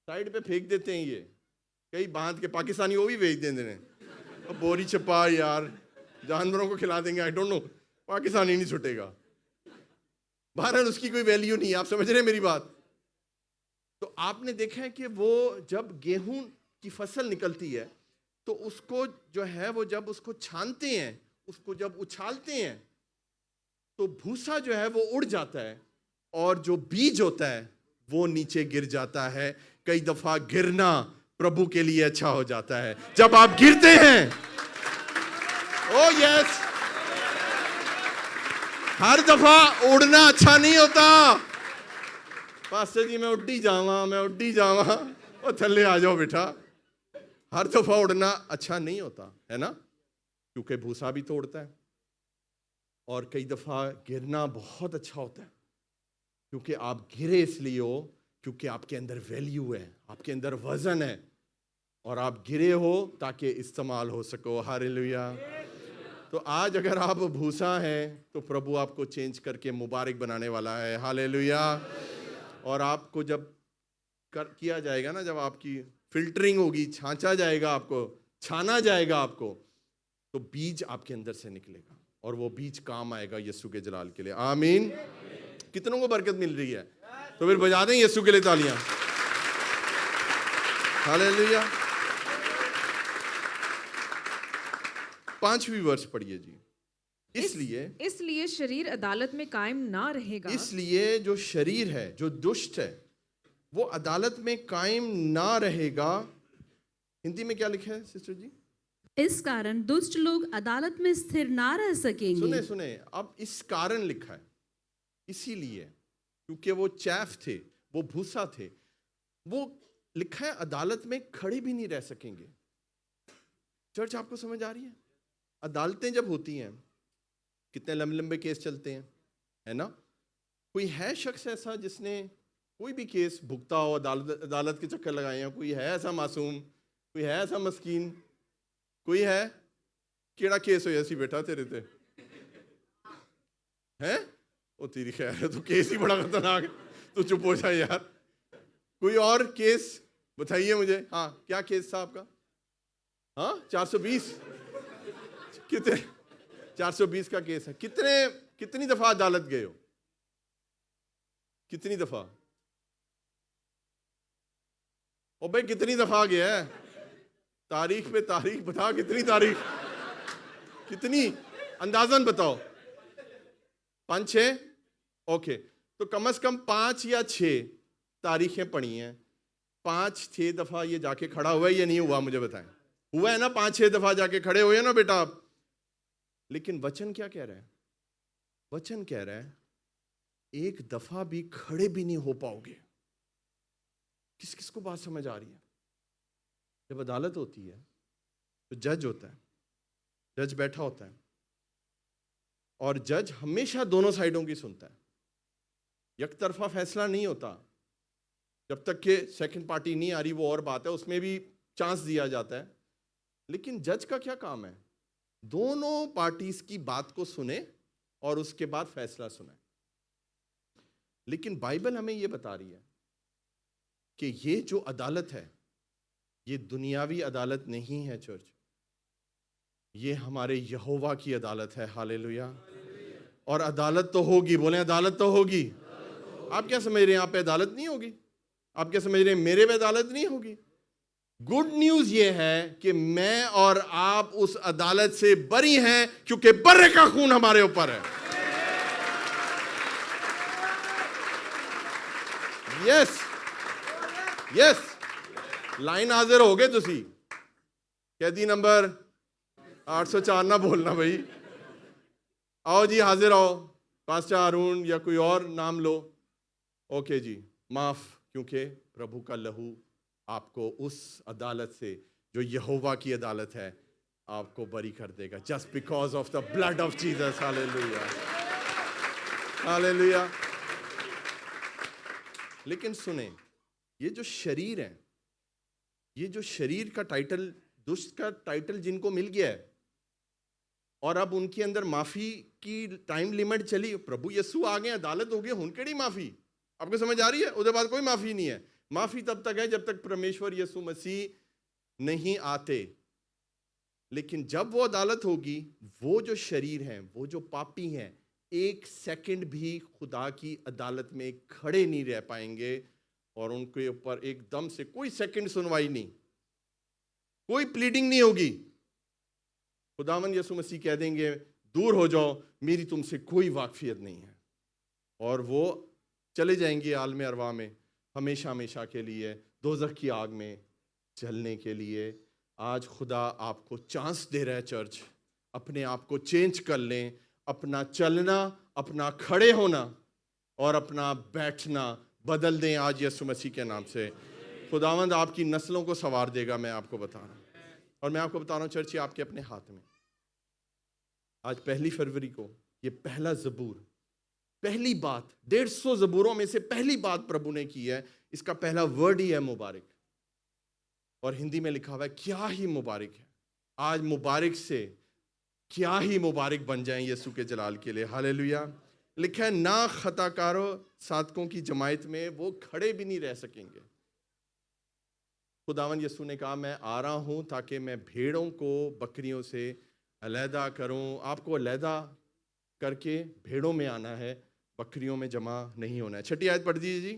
साइड पे फेंक देते हैं। ये कई बांध के पाकिस्तानी वो भी बेच देते हैं। बोरी छपा यार, जानवरों को खिला देंगे, आई डोंट नो, पाकिस्तानी नहीं छुटेगा। बहरहाल उसकी कोई वैल्यू नहीं है। आप समझ रहे हैं मेरी बात? तो आपने देखा है कि वो जब गेहूं की फसल निकलती है तो उसको जो है वो जब उसको छानते हैं, उसको जब उछालते हैं तो भूसा जो है वो उड़ जाता है और जो बीज होता है वो नीचे गिर जाता है। कई दफा गिरना प्रभु के लिए अच्छा हो जाता है। जब आप गिरते हैं, ओ यस, हर दफा उड़ना अच्छा नहीं होता। पास्टर जी मैं उड्डी जावा, मैं उड्डी जावा। ओ थल्ले आ जाओ बेटा। हर दफा उड़ना अच्छा नहीं होता है ना, क्योंकि भूसा भी तोड़ता है। और कई दफ़ा गिरना बहुत अच्छा होता है, क्योंकि आप गिरे इसलिए हो क्योंकि आपके अंदर वैल्यू है, आपके अंदर वजन है, और आप गिरे हो ताकि इस्तेमाल हो सको। हालेलुया। तो आज अगर आप भूसा हैं तो प्रभु आपको चेंज करके मुबारक बनाने वाला है। हालेलुया। और आपको जब किया जाएगा ना, जब आपकी फिल्टरिंग होगी, छांचा जाएगा आपको, छाना जाएगा आपको, तो बीज आपके अंदर से निकलेगा और वो बीज काम आएगा यीशु के जलाल के लिए। आमीन। कितनों को बरकत मिल रही है? तो फिर बजा दें यीशु के लिए तालियां। हालेलुया। 5वीं वर्ष पढ़िए जी। इसलिए शरीर अदालत में कायम ना रहेगा। इसलिए जो शरीर है, जो दुष्ट है, वो अदालत में कायम ना रहेगा। हिंदी में क्या लिखा है सिस्टर जी? इस कारण दुष्ट लोग अदालत में स्थिर ना रह सकेंगे। सुने सुने, अब इस कारण लिखा है, इसीलिए क्योंकि वो चैफ थे, वो भूसा थे, वो लिखा है अदालत में खड़े भी नहीं रह सकेंगे। चर्च आपको समझ आ रही है? अदालतें जब होती हैं, कितने लंबे लंबे केस चलते हैं, है ना? कोई है शख्स ऐसा जिसने कोई भी केस भुगता हो, अदालत के चक्कर लगाए हैं? कोई है ऐसा मासूम? कोई है ऐसा मस्कीन? कोई है? केड़ा केस हो ऐसी बेटा तेरे ते है? ओ तेरी खैर है, तो केस ही बड़ा खतरनाक है, तो चुप हो जाए यार। कोई और केस बताइए मुझे। हाँ, क्या केस था आपका? हाँ, 420 कितने? 420 का केस है। कितनी दफा अदालत गए हो? कितनी दफा? ओ भाई कितनी दफा गया है? तारीख पे तारीख बता, कितनी तारीख? कितनी? अंदाजन बताओ। 5-6? ओके, तो कम से कम 5 या 6 तारीखें पढ़ी हैं। 5-6 दफा ये जाके खड़ा हुआ है या नहीं हुआ? मुझे बताएं। हुआ है ना? 5-6 दफा जाके खड़े हुए ना बेटा आप। लेकिन वचन क्या कह रहा है? वचन कह रहा है एक दफा भी खड़े भी नहीं हो पाओगे। किस किस को बात समझ आ रही है? जब अदालत होती है तो जज होता है, जज बैठा होता है, और जज हमेशा दोनों साइडों की सुनता है। एक तरफा फैसला नहीं होता। जब तक कि सेकंड पार्टी नहीं आ रही वो और बात है, उसमें भी चांस दिया जाता है। लेकिन जज का क्या काम है? दोनों पार्टीज की बात को सुने और उसके बाद फैसला सुने। लेकिन बाइबल हमें यह बता रही है कि ये जो अदालत है, ये दुनियावी अदालत नहीं है चर्च, ये हमारे यहोवा की अदालत है। हालेलुया। और अदालत तो होगी, बोले अदालत तो होगी। आप क्या समझ रहे हैं यहाँ पे अदालत नहीं होगी? आप क्या समझ रहे हैं मेरे पे अदालत नहीं होगी? गुड न्यूज ये है कि मैं और आप उस अदालत से बरी हैं, क्योंकि बर्रे का खून हमारे ऊपर है। यस यस, लाइन हाजिर हो गए तुसी। कैदी नंबर 804 ना बोलना भाई। आओ जी, हाजिर आओ। पास्टर अरुण या कोई और नाम लो। ओके जी, माफ, क्योंकि प्रभु का लहू आपको उस अदालत से, जो यहोवा की अदालत है, आपको बरी कर देगा। Just because of the blood of Jesus. Hallelujah, hallelujah. लेकिन सुने, ये जो शरीर है, ये जो शरीर का टाइटल, दुष्ट का टाइटल जिनको मिल गया है, और अब उनके अंदर माफी की टाइम लिमिट चली, प्रभु यीशु आ गए, अदालत हो गई, हुन केड़ी माफी? आपको समझ आ रही है? उसके बाद कोई माफी नहीं है। माफी तब तक है जब तक परमेश्वर यीशु मसीह नहीं आते। लेकिन जब वो अदालत होगी, वो जो शरीर हैं, वो जो पापी हैं, एक सेकंड भी खुदा की अदालत में खड़े नहीं रह पाएंगे, और उनके ऊपर एकदम से कोई सेकंड सुनवाई नहीं, कोई प्लीडिंग नहीं होगी। खुदावन यीशु मसीह कह देंगे, दूर हो जाओ, मेरी तुमसे कोई वाकफियत नहीं है, और वो चले जाएंगे आलम अरवा में हमेशा हमेशा के लिए, दोज़ख की आग में जलने के लिए। आज खुदा आपको चांस दे रहा है चर्च, अपने आप को चेंज कर लें, अपना चलना, अपना खड़े होना और अपना बैठना बदल दें आज यीशु मसीह के नाम से। खुदावंद आपकी नस्लों को संवार देगा, मैं आपको बता रहा हूँ। और मैं आपको बता रहा हूँ चर्च, ये आपके अपने हाथ में। आज 1 फरवरी को ये पहला जबूर, पहली बात, 150 जबूरों में से पहली बात प्रभु ने की है, इसका पहला वर्ड ही है मुबारक। और हिंदी में लिखा हुआ है क्या ही मुबारक है। आज मुबारक से क्या ही मुबारक बन जाएं यीशु के जलाल के लिए। हालेलुया। लिखा है ना खताकारों साधकों की जमायत में वो खड़े भी नहीं रह सकेंगे। खुदावन यीशु ने कहा मैं आ रहा हूं ताकि मैं भेड़ों को बकरियों से अलहदा करूं। आपको अलहदा करके भेड़ों में आना है, बकरियों में जमा नहीं होना है। छठी आयत पढ़ दीजिए जी।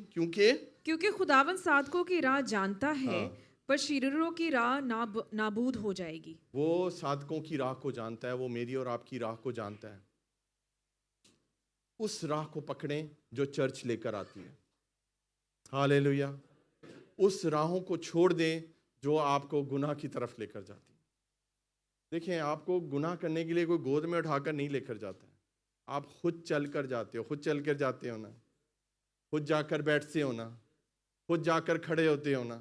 क्योंकि खुदावन साधकों की राह जानता है, हाँ। पर शरीरों की राह नाबूद हो जाएगी। वो साधकों की राह को जानता है, वो मेरी और आपकी राह को जानता है। उस राह को पकड़ें जो चर्च लेकर आती है। हालेलुया। उस राहों को छोड़ दें जो आपको गुनाह की तरफ लेकर जाती है। देखें, आपको गुनाह करने के लिए कोई गोद में उठाकर नहीं लेकर जाता है, आप खुद चल कर जाते हो। खुद चल कर जाते हो ना, खुद जाकर बैठते हो ना, खुद जाकर खड़े होते हो ना।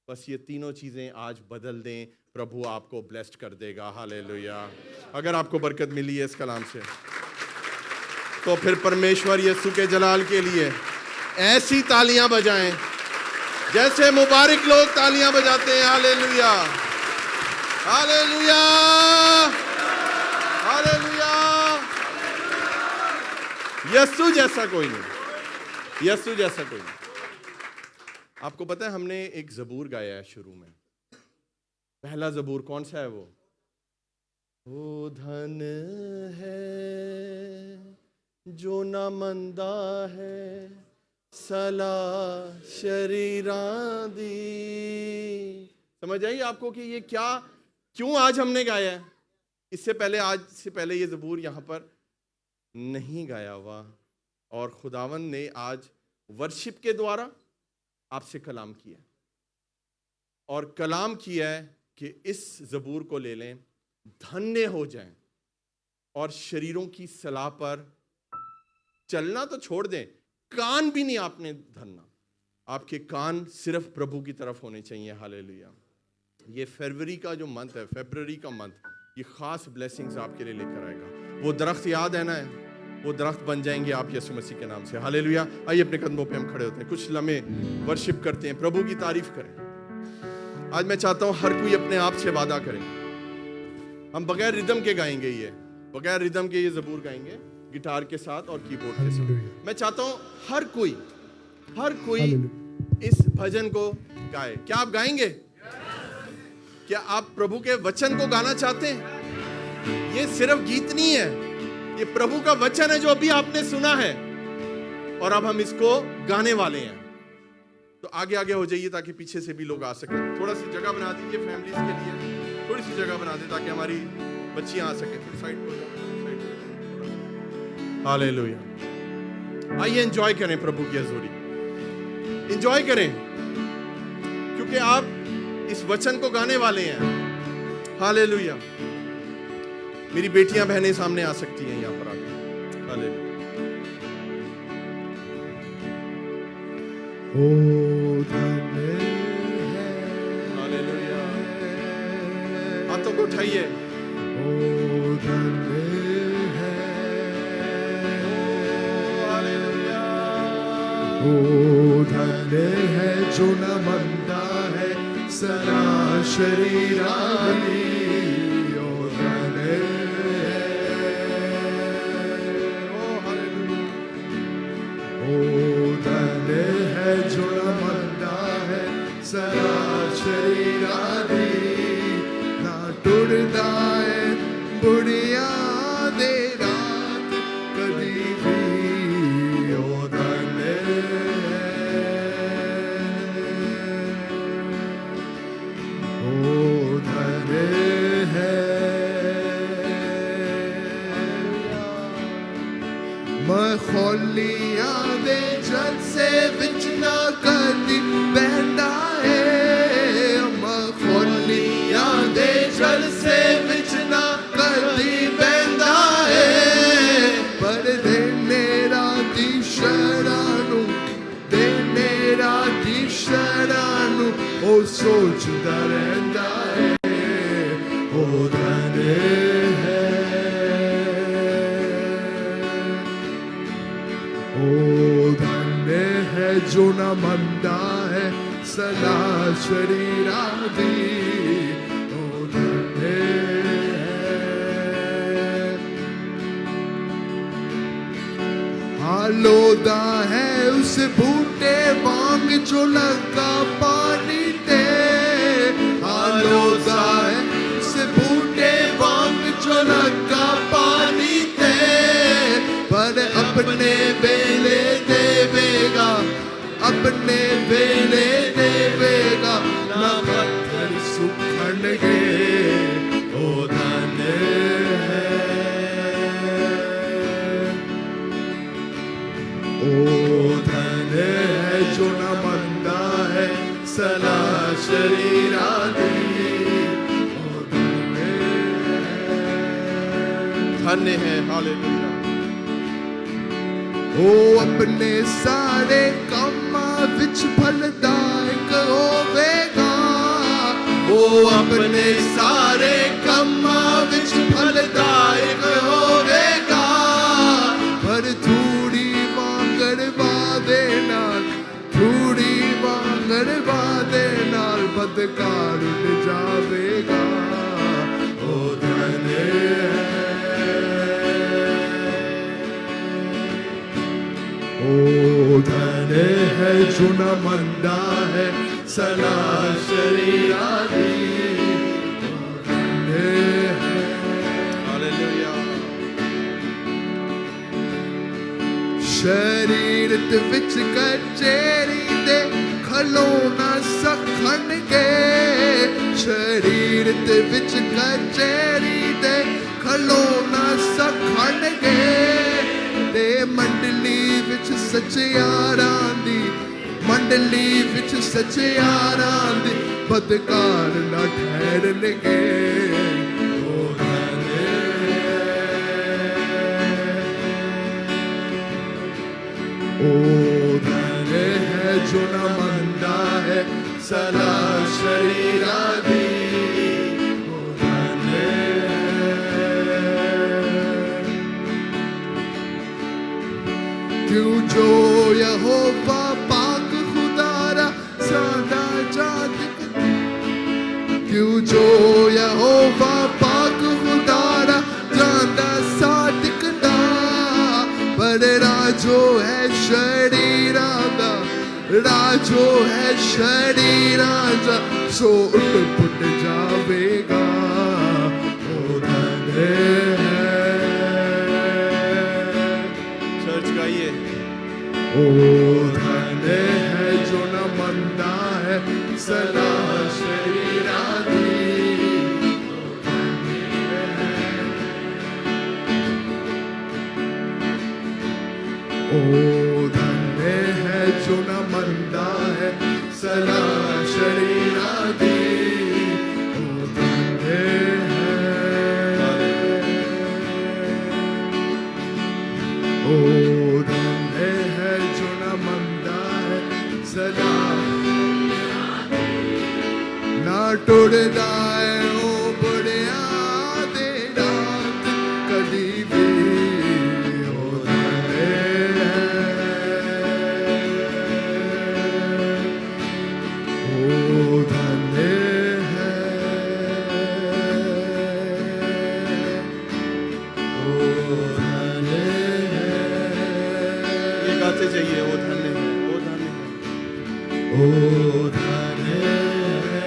बस ये तीनों चीज़ें आज बदल दें, प्रभु आपको ब्लेस्ड कर देगा। हालेलुया। अगर आपको बरकत मिली है इस कलाम से, तो फिर परमेश्वर यीशु के जलाल के लिए ऐसी तालियां बजाएं जैसे मुबारक लोग तालियां बजाते हैं। Hallelujah, hallelujah, hallelujah. यीशु जैसा कोई नहीं, यीशु जैसा कोई नहीं। आपको पता है हमने एक जबूर गाया है शुरू में। पहला जबूर कौन सा है? वो धन है जो ना मंदा है सला शरीरां दी। समझ आई आपको कि ये क्या, क्यों आज हमने गाया है? इससे पहले, आज से पहले ये जबूर यहाँ पर नहीं गाया हुआ। और खुदावन ने आज वर्शिप के द्वारा आपसे कलाम किया, और कलाम किया है कि इस जबूर को ले लें, धन्य हो जाएं और शरीरों की सलाह पर चलना तो छोड़ दें, कान भी नहीं आपने धरना। आपके कान सिर्फ प्रभु की तरफ होने चाहिए। हालेलुया। ये फरवरी का जो मंथ है, फरवरी का मंथ, ये खास ब्लेसिंग्स आपके लिए लेकर आएगा। वो दरख्त याद है ना, वो दरख्त बन जाएंगे आप यीशु मसीह के नाम से। हालेलुया। आइए अपने कदमों पे हम खड़े होते हैं, कुछ लम्हे वर्शिप करते हैं, प्रभु की तारीफ करें। आज मैं चाहता हूं हर कोई अपने आप से वादा करे। हम बगैर रिदम के गाएंगे, ये बगैर रिदम के ये जबूर गाएंगे, गिटार के साथ और कीबोर्ड के साथ। मैं चाहता हूं हर कोई इस भजन को गाए। क्या आप गाएंगे? क्या आप प्रभु के वचन को गाना चाहते हैं? ये सिर्फ गीत नहीं है, ये प्रभु का वचन है जो अभी आपने सुना है, और अब हम इसको गाने वाले हैं। तो आगे आगे हो जाइए ताकि पीछे से भी लोग आ सकें। थोड़ा सी जगह बना दीजिए फैमिलीज के लिए, थोड़ी सी जगह बना दे ताकि हमारी बच्चियां आ सकें। साइड पर हालेलुया। आइए एंजॉय करें प्रभु की हजूरी, एंजॉय करें, क्योंकि आप इस वचन को गाने वाले हैं। हालेलुया। मेरी बेटियां बहनें सामने आ सकती हैं यहां पर आकर। हालेलुया। ओ धन्य है, हालेलुया। हाथों को उठाइए। ओ धन्य है, हालेलुया। ओ धन्य है जो न मंदा है सदा शरीरानी। ओ धन्य जो न मंदा है सदा शरीरानी। ना टुरदा है बुढ़िया दे रात कदी भी। ओ धन्य ओ धन्य है। मैं खोलिया दे जल से विच ना कदी बहता है। मैं खोलिया दे जल से विच ना कदी बहता है। पर देने राती शरानू, देने राती शरानू ओ सोचदा रहंदा है। ओ धन्य है, न मंदा है सदा शरीरादि ओ धन्य है। आलोदा है उस बूटे वांग जो लगा पानी ते, आलोदा है उस बूटे वांग जो लगा पानी ते, पर अपने बेले देवेगा, अपने बेले देवेगा ना पत्थर सुखणगे ओ धन्य है। ओ धन्य है जो न मंदा है सदा शरीरादि ओ धन्य है। धन्य है, हालेलुया। ओ अपने सारे कामां विच फलदायक होवेगा, ओ अपने सारे कामां विच फलदायक होवेगा, पर थोड़ी वांगड़ वादे नाल, थोड़ी वांगड़ वादे नाल बदकार उठ जावेगा ओ धन्य है। ओ धन्य है जो न मंदा है सदा शरीरादि ओ धन्य है। हालेलुया। शरीर ते विच कचेरी दे खलोना सखणगे, शरीर ते विच कचेरी दे खलोना सखणगे, ते मंडली विच सचियारां दी, मंडली विच सचियारां दी बदकार ना ठहरनगे ओ धन्य है। ओ धन्य है जो न मंदा है सदा शरीरादि ओ धन्य है। क्यों जो यहोवा पाक खुदारा सादा जातिक, क्यों जो यहोवा पाक खुदारा जादा सादिक दा, पर राजो है शरीरा दा, राजो है शरीरा दा, सो उठ पुट जावेगा ओ धन्य है। चर्च गाइए। ओ धन्य है जो न मंदा है सदा शरीरादि ओ धन्य है। ओ धन्य है जो न मंदा है सदा शरीरादि ओ धन्य है। ओ धन्य है जो न मंदा है सदा ना टुटदा है ओ बड़िया दे रात कदी भी ओ धन्य है। ओ धन्य है। ओ धन्य ये गाते जाइए, वो धन्य है, वो धन्य है। ओ धन्य है।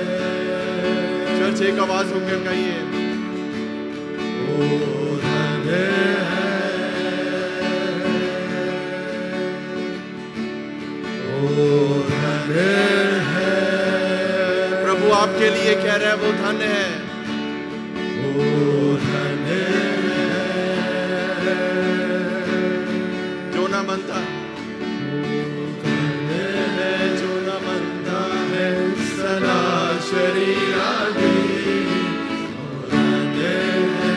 चर्च एक आवाज होकर गाइए। ओ धन्य है। ओ धन्य है। प्रभु आपके लिए कह रहा है, वो धन्य है। ओ धन्य है। जो न मनता, धन्य है जो न मनता है सदा शरीरादि ओ धन्य है।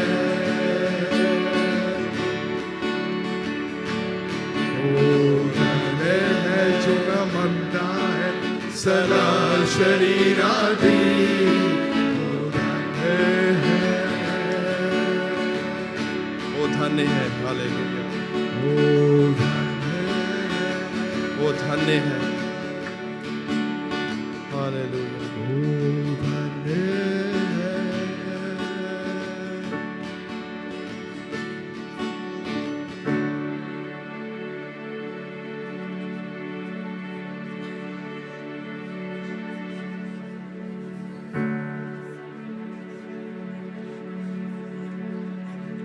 ओ धन्य है जो न मंदा है सदा शरीरादि ओ धन्य है। वो धन्य है। हालेलुया। ओ धन्य है। वो धन्य है।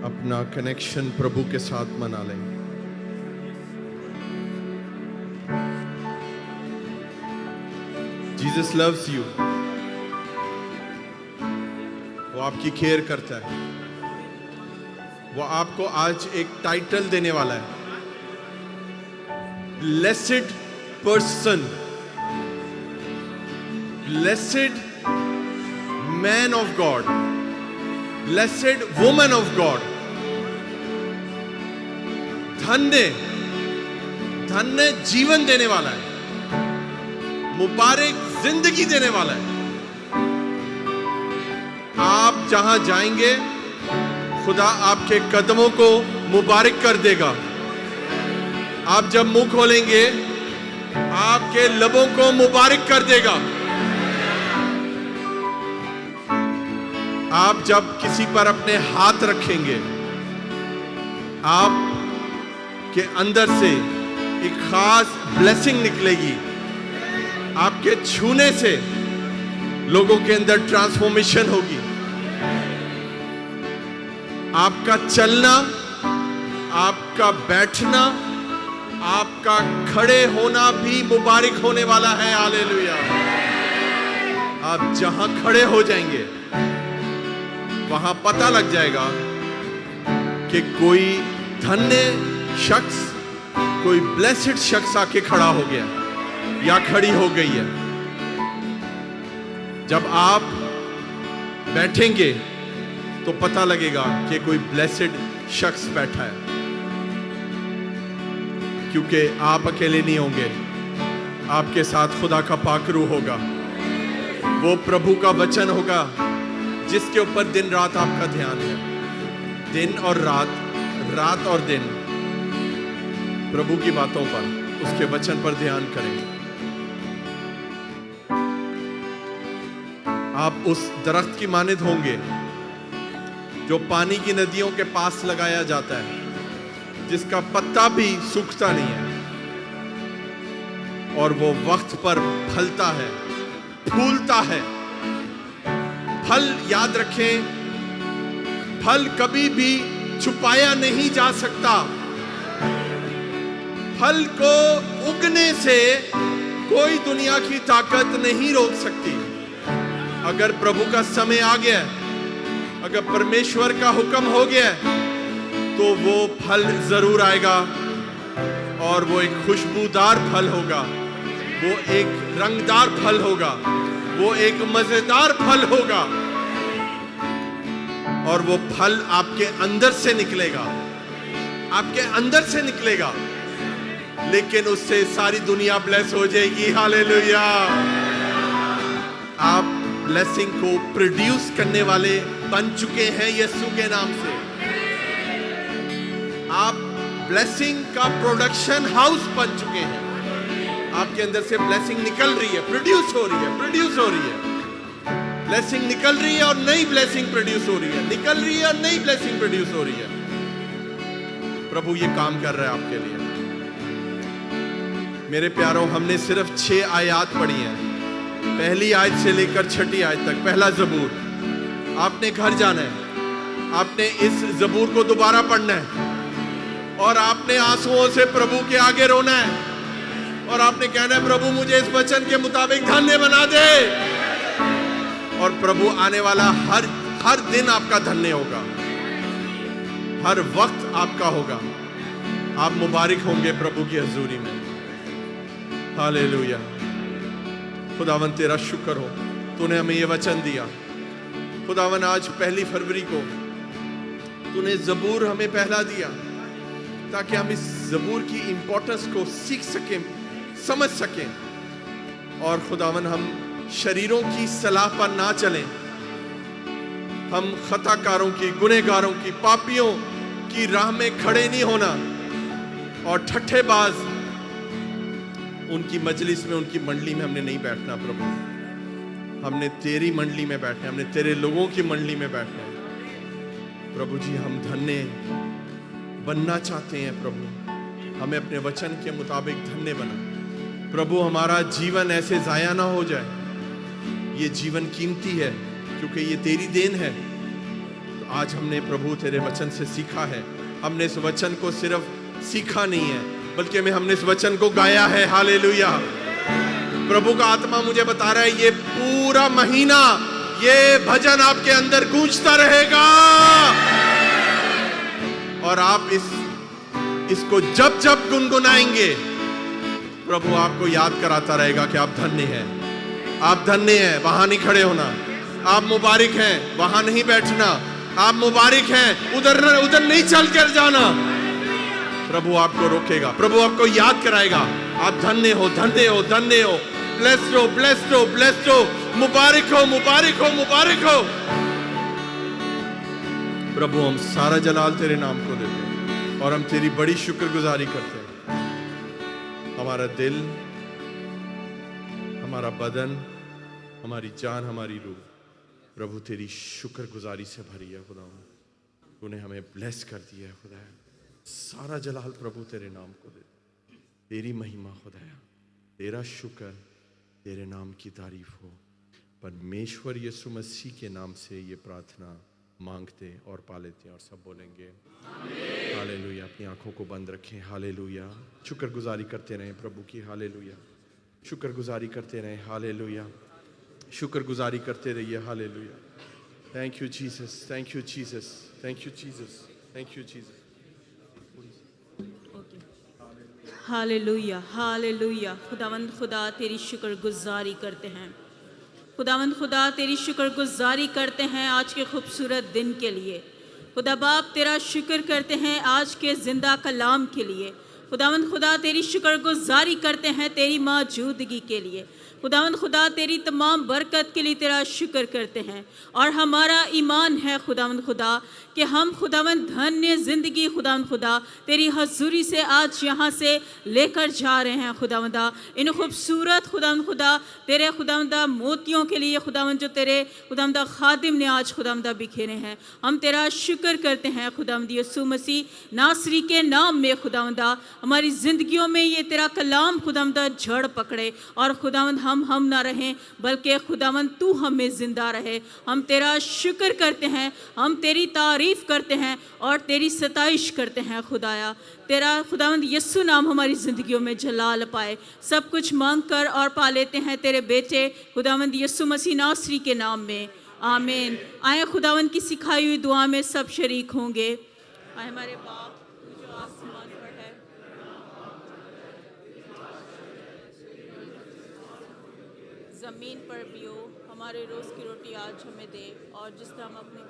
अपना कनेक्शन प्रभु के साथ मना लें। Jesus loves you. वो आपकी केयर करता है। वो आपको आज एक टाइटल देने वाला है, blessed person, blessed man of God, blessed woman of God. धन्य धन्य जीवन देने वाला है, मुबारक जिंदगी देने वाला है। आप जहां जाएंगे खुदा आपके कदमों को मुबारक कर देगा। आप जब मुंह खोलेंगे आपके लबों को मुबारक कर देगा। आप जब किसी पर अपने हाथ रखेंगे आप के अंदर से एक खास ब्लेसिंग निकलेगी। आपके छूने से लोगों के अंदर ट्रांसफॉर्मेशन होगी। आपका चलना, आपका बैठना, आपका खड़े होना भी मुबारक होने वाला है। हालेलुया। आप जहां खड़े हो जाएंगे वहां पता लग जाएगा कि कोई धन्य शख्स, कोई ब्लेसेड शख्स आके खड़ा हो गया या खड़ी हो गई है। जब आप बैठेंगे तो पता लगेगा कि कोई ब्लेसेड शख्स बैठा है, क्योंकि आप अकेले नहीं होंगे, आपके साथ खुदा का पाकरू होगा। वो प्रभु का वचन होगा जिसके ऊपर दिन रात आपका ध्यान है। दिन और रात, रात और दिन प्रभु की बातों पर, उसके वचन पर ध्यान करें। आप उस दरख्त की मानिंद होंगे जो पानी की नदियों के पास लगाया जाता है, जिसका पत्ता भी सूखता नहीं है और वो वक्त पर फलता है, फूलता है। फल याद रखें, फल कभी भी छुपाया नहीं जा सकता। फल को उगने से कोई दुनिया की ताकत नहीं रोक सकती। अगर प्रभु का समय आ गया, अगर परमेश्वर का हुक्म हो गया, तो वो फल जरूर आएगा और वो एक खुशबूदार फल होगा, वो एक रंगदार फल होगा, वो एक मजेदार फल होगा और वो फल आपके अंदर से निकलेगा, आपके अंदर से निकलेगा, लेकिन उससे सारी दुनिया ब्लेस हो जाएगी। हालेलुया। आप ब्लेसिंग को प्रोड्यूस करने वाले बन चुके हैं यीशु के नाम से। आप ब्लेसिंग का प्रोडक्शन हाउस बन चुके हैं। आपके अंदर से ब्लेसिंग निकल रही है, प्रोड्यूस हो रही है, प्रोड्यूस हो रही है। ब्लेसिंग निकल रही है और नई ब्लेसिंग प्रोड्यूस हो रही है, निकल रही है और नई ब्लेसिंग प्रोड्यूस हो रही है। प्रभु ये काम कर रहा है आपके लिए। मेरे प्यारों, हमने सिर्फ 6 आयत पढ़ी हैं, पहली आयत से लेकर 6ठी आयत तक। पहला ज़बूर, आपने घर जाना है, आपने इस ज़बूर को दोबारा पढ़ना है और आपने आंसुओं से प्रभु के आगे रोना है और आपने कहना है, प्रभु मुझे इस वचन के मुताबिक धन्य बना दे। और प्रभु आने वाला हर दिन आपका धन्य होगा, हर वक्त आपका होगा। आप मुबारक होंगे प्रभु की हजूरी में। हालेलुया। खुदावन तेरा शुक्र हो, तूने हमें ये वचन दिया। खुदावन आज 1 फरवरी को तूने ज़बूर हमें पहला दिया ताकि हम इस ज़बूर की इंपॉर्टेंस को सीख सकें, समझ सकें। और खुदावन हम शरीरों की सलाह पर ना चलें, हम खताकारों की, गुनहगारों की, पापियों की राह में खड़े नहीं होना और ठट्ठेबाज उनकी मजलिस में, उनकी मंडली में हमने नहीं बैठना। प्रभु हमने तेरी मंडली में बैठना, हमने तेरे लोगों की मंडली में बैठना है। प्रभु जी हम धन्य बनना चाहते हैं। प्रभु हमें अपने वचन के मुताबिक धन्य बना। प्रभु हमारा जीवन ऐसे जाया ना हो जाए। ये जीवन कीमती है क्योंकि ये तेरी देन है। तो आज हमने प्रभु तेरे वचन से सीखा है। हमने इस वचन को सिर्फ सीखा नहीं है, बल्कि हमने इस वचन को गाया है। हालेलुया। प्रभु का आत्मा मुझे बता रहा है ये पूरा महीना ये भजन आपके अंदर गूंजता रहेगा, और आप इसको जब जब गुनगुनाएंगे प्रभु आपको याद कराता रहेगा कि आप धन्य हैं, आप धन्य हैं। वहां नहीं खड़े होना, आप मुबारक हैं, वहां नहीं बैठना, आप मुबारक हैं, उधर नहीं चल कर जाना। प्रभु आपको रोकेगा, प्रभु आपको याद कराएगा, आप धन्य हो, धन्य हो, धन्य हो, ब्लेस्ड हो, ब्लेस्ड हो, ब्लेस्ड हो, मुबारक हो, मुबारक हो, मुबारक हो। प्रभु हम सारा जलाल तेरे नाम को देते हैं और हम तेरी बड़ी शुक्रगुजारी करते हैं। हमारा दिल, हमारा बदन, हमारी जान, हमारी रूह प्रभु तेरी शुक्रगुजारी से भरी है। खुदा तूने हमें ब्लेस कर दिया है खुदा। सारा जलाल प्रभु तेरे नाम को दे, तेरी महिमा खुदाया, तेरा शुक्र, तेरे नाम की तारीफ हो। परमेश्वर यीशु मसीह के नाम से ये प्रार्थना मांगते और पा लेते हैं, और सब बोलेंगे हालेलुया। अपनी आंखों को बंद रखें। हालेलुया। शुक्रगुजारी करते रहें प्रभु की। हालेलुया। शुक्रगुजारी करते रहें। हालेलुया। शुक्रगुजारी करते रहिए। Hallelujah. Thank you Jesus, thank you Jesus, thank you Jesus, thank you Jesus. Hallelujah, hallelujah. खुदावंद खुदा तेरी शुक्रगुजारी करते हैं। खुदावंद खुदा तेरी शुक्रगुजारी करते हैं आज के खूबसूरत दिन के लिए। खुदा बाप तेरा शुक्र करते हैं आज के जिंदा कलाम के लिए। खुदावंद खुदा तेरी शुक्रगुजारी करते हैं तेरी मौजूदगी के लिए। खुदावंद खुदा तेरी तमाम बरकत के लिए तेरा शुक्र करते हैं, और हमारा ईमान है खुदावंद खुदा कि हम खुदावंद धन्य ज़िंदगी खुदावंद खुदा तेरी हजूरी से आज यहाँ से लेकर जा रहे हैं। खुदावंदा इन खूबसूरत खुदावंद खुदा तेरे खुदावंदा मोतियों के लिए खुदावंद जो तेरे खुदावंदा खादिम ने आज खुदावंदा बिखेरे हैं, हम तेरा शुक्र करते हैं। खुदावंद यीशु मसीह नासरी के नाम में खुदावंदा हमारी ज़िंदगियों में ये तेरा कलाम खुदावंदा झड़ पकड़े, और खुदावंद हम ना रहें बल्कि खुदावंद तू हमें जिंदा रहे। हम तेरा शुक्र करते हैं, हम तेरी तारीफ करते हैं और तेरी सताइश करते हैं। खुदाया तेरा खुदावंद यीशु नाम हमारी ज़िंदगियों में जलाल पाए। सब कुछ मांग कर और पा लेते हैं तेरे बेटे खुदावंद यीशु मसीह नासरी के नाम में, आमीन। आए खुदावंद की सिखाई हुई दुआ में सब शरीक होंगे। आए हमारे बाप तू जो आसमान पर है, ज़मीन पर भी हो, हमारे रोज़ की रोटी आज हमें दे, और जिस तरह हम अपने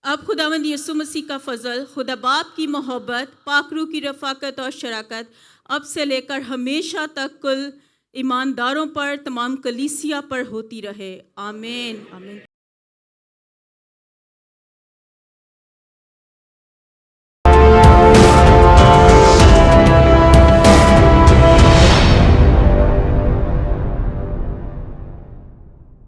अब खुदावंद यीशु मसीह का फजल, खुदा बाप की मोहब्बत, पाकरू की रफ़ाकत और शराकत अब से लेकर हमेशा तक कुल ईमानदारों पर, तमाम कलीसिया पर होती रहे। आमीन, आमीन।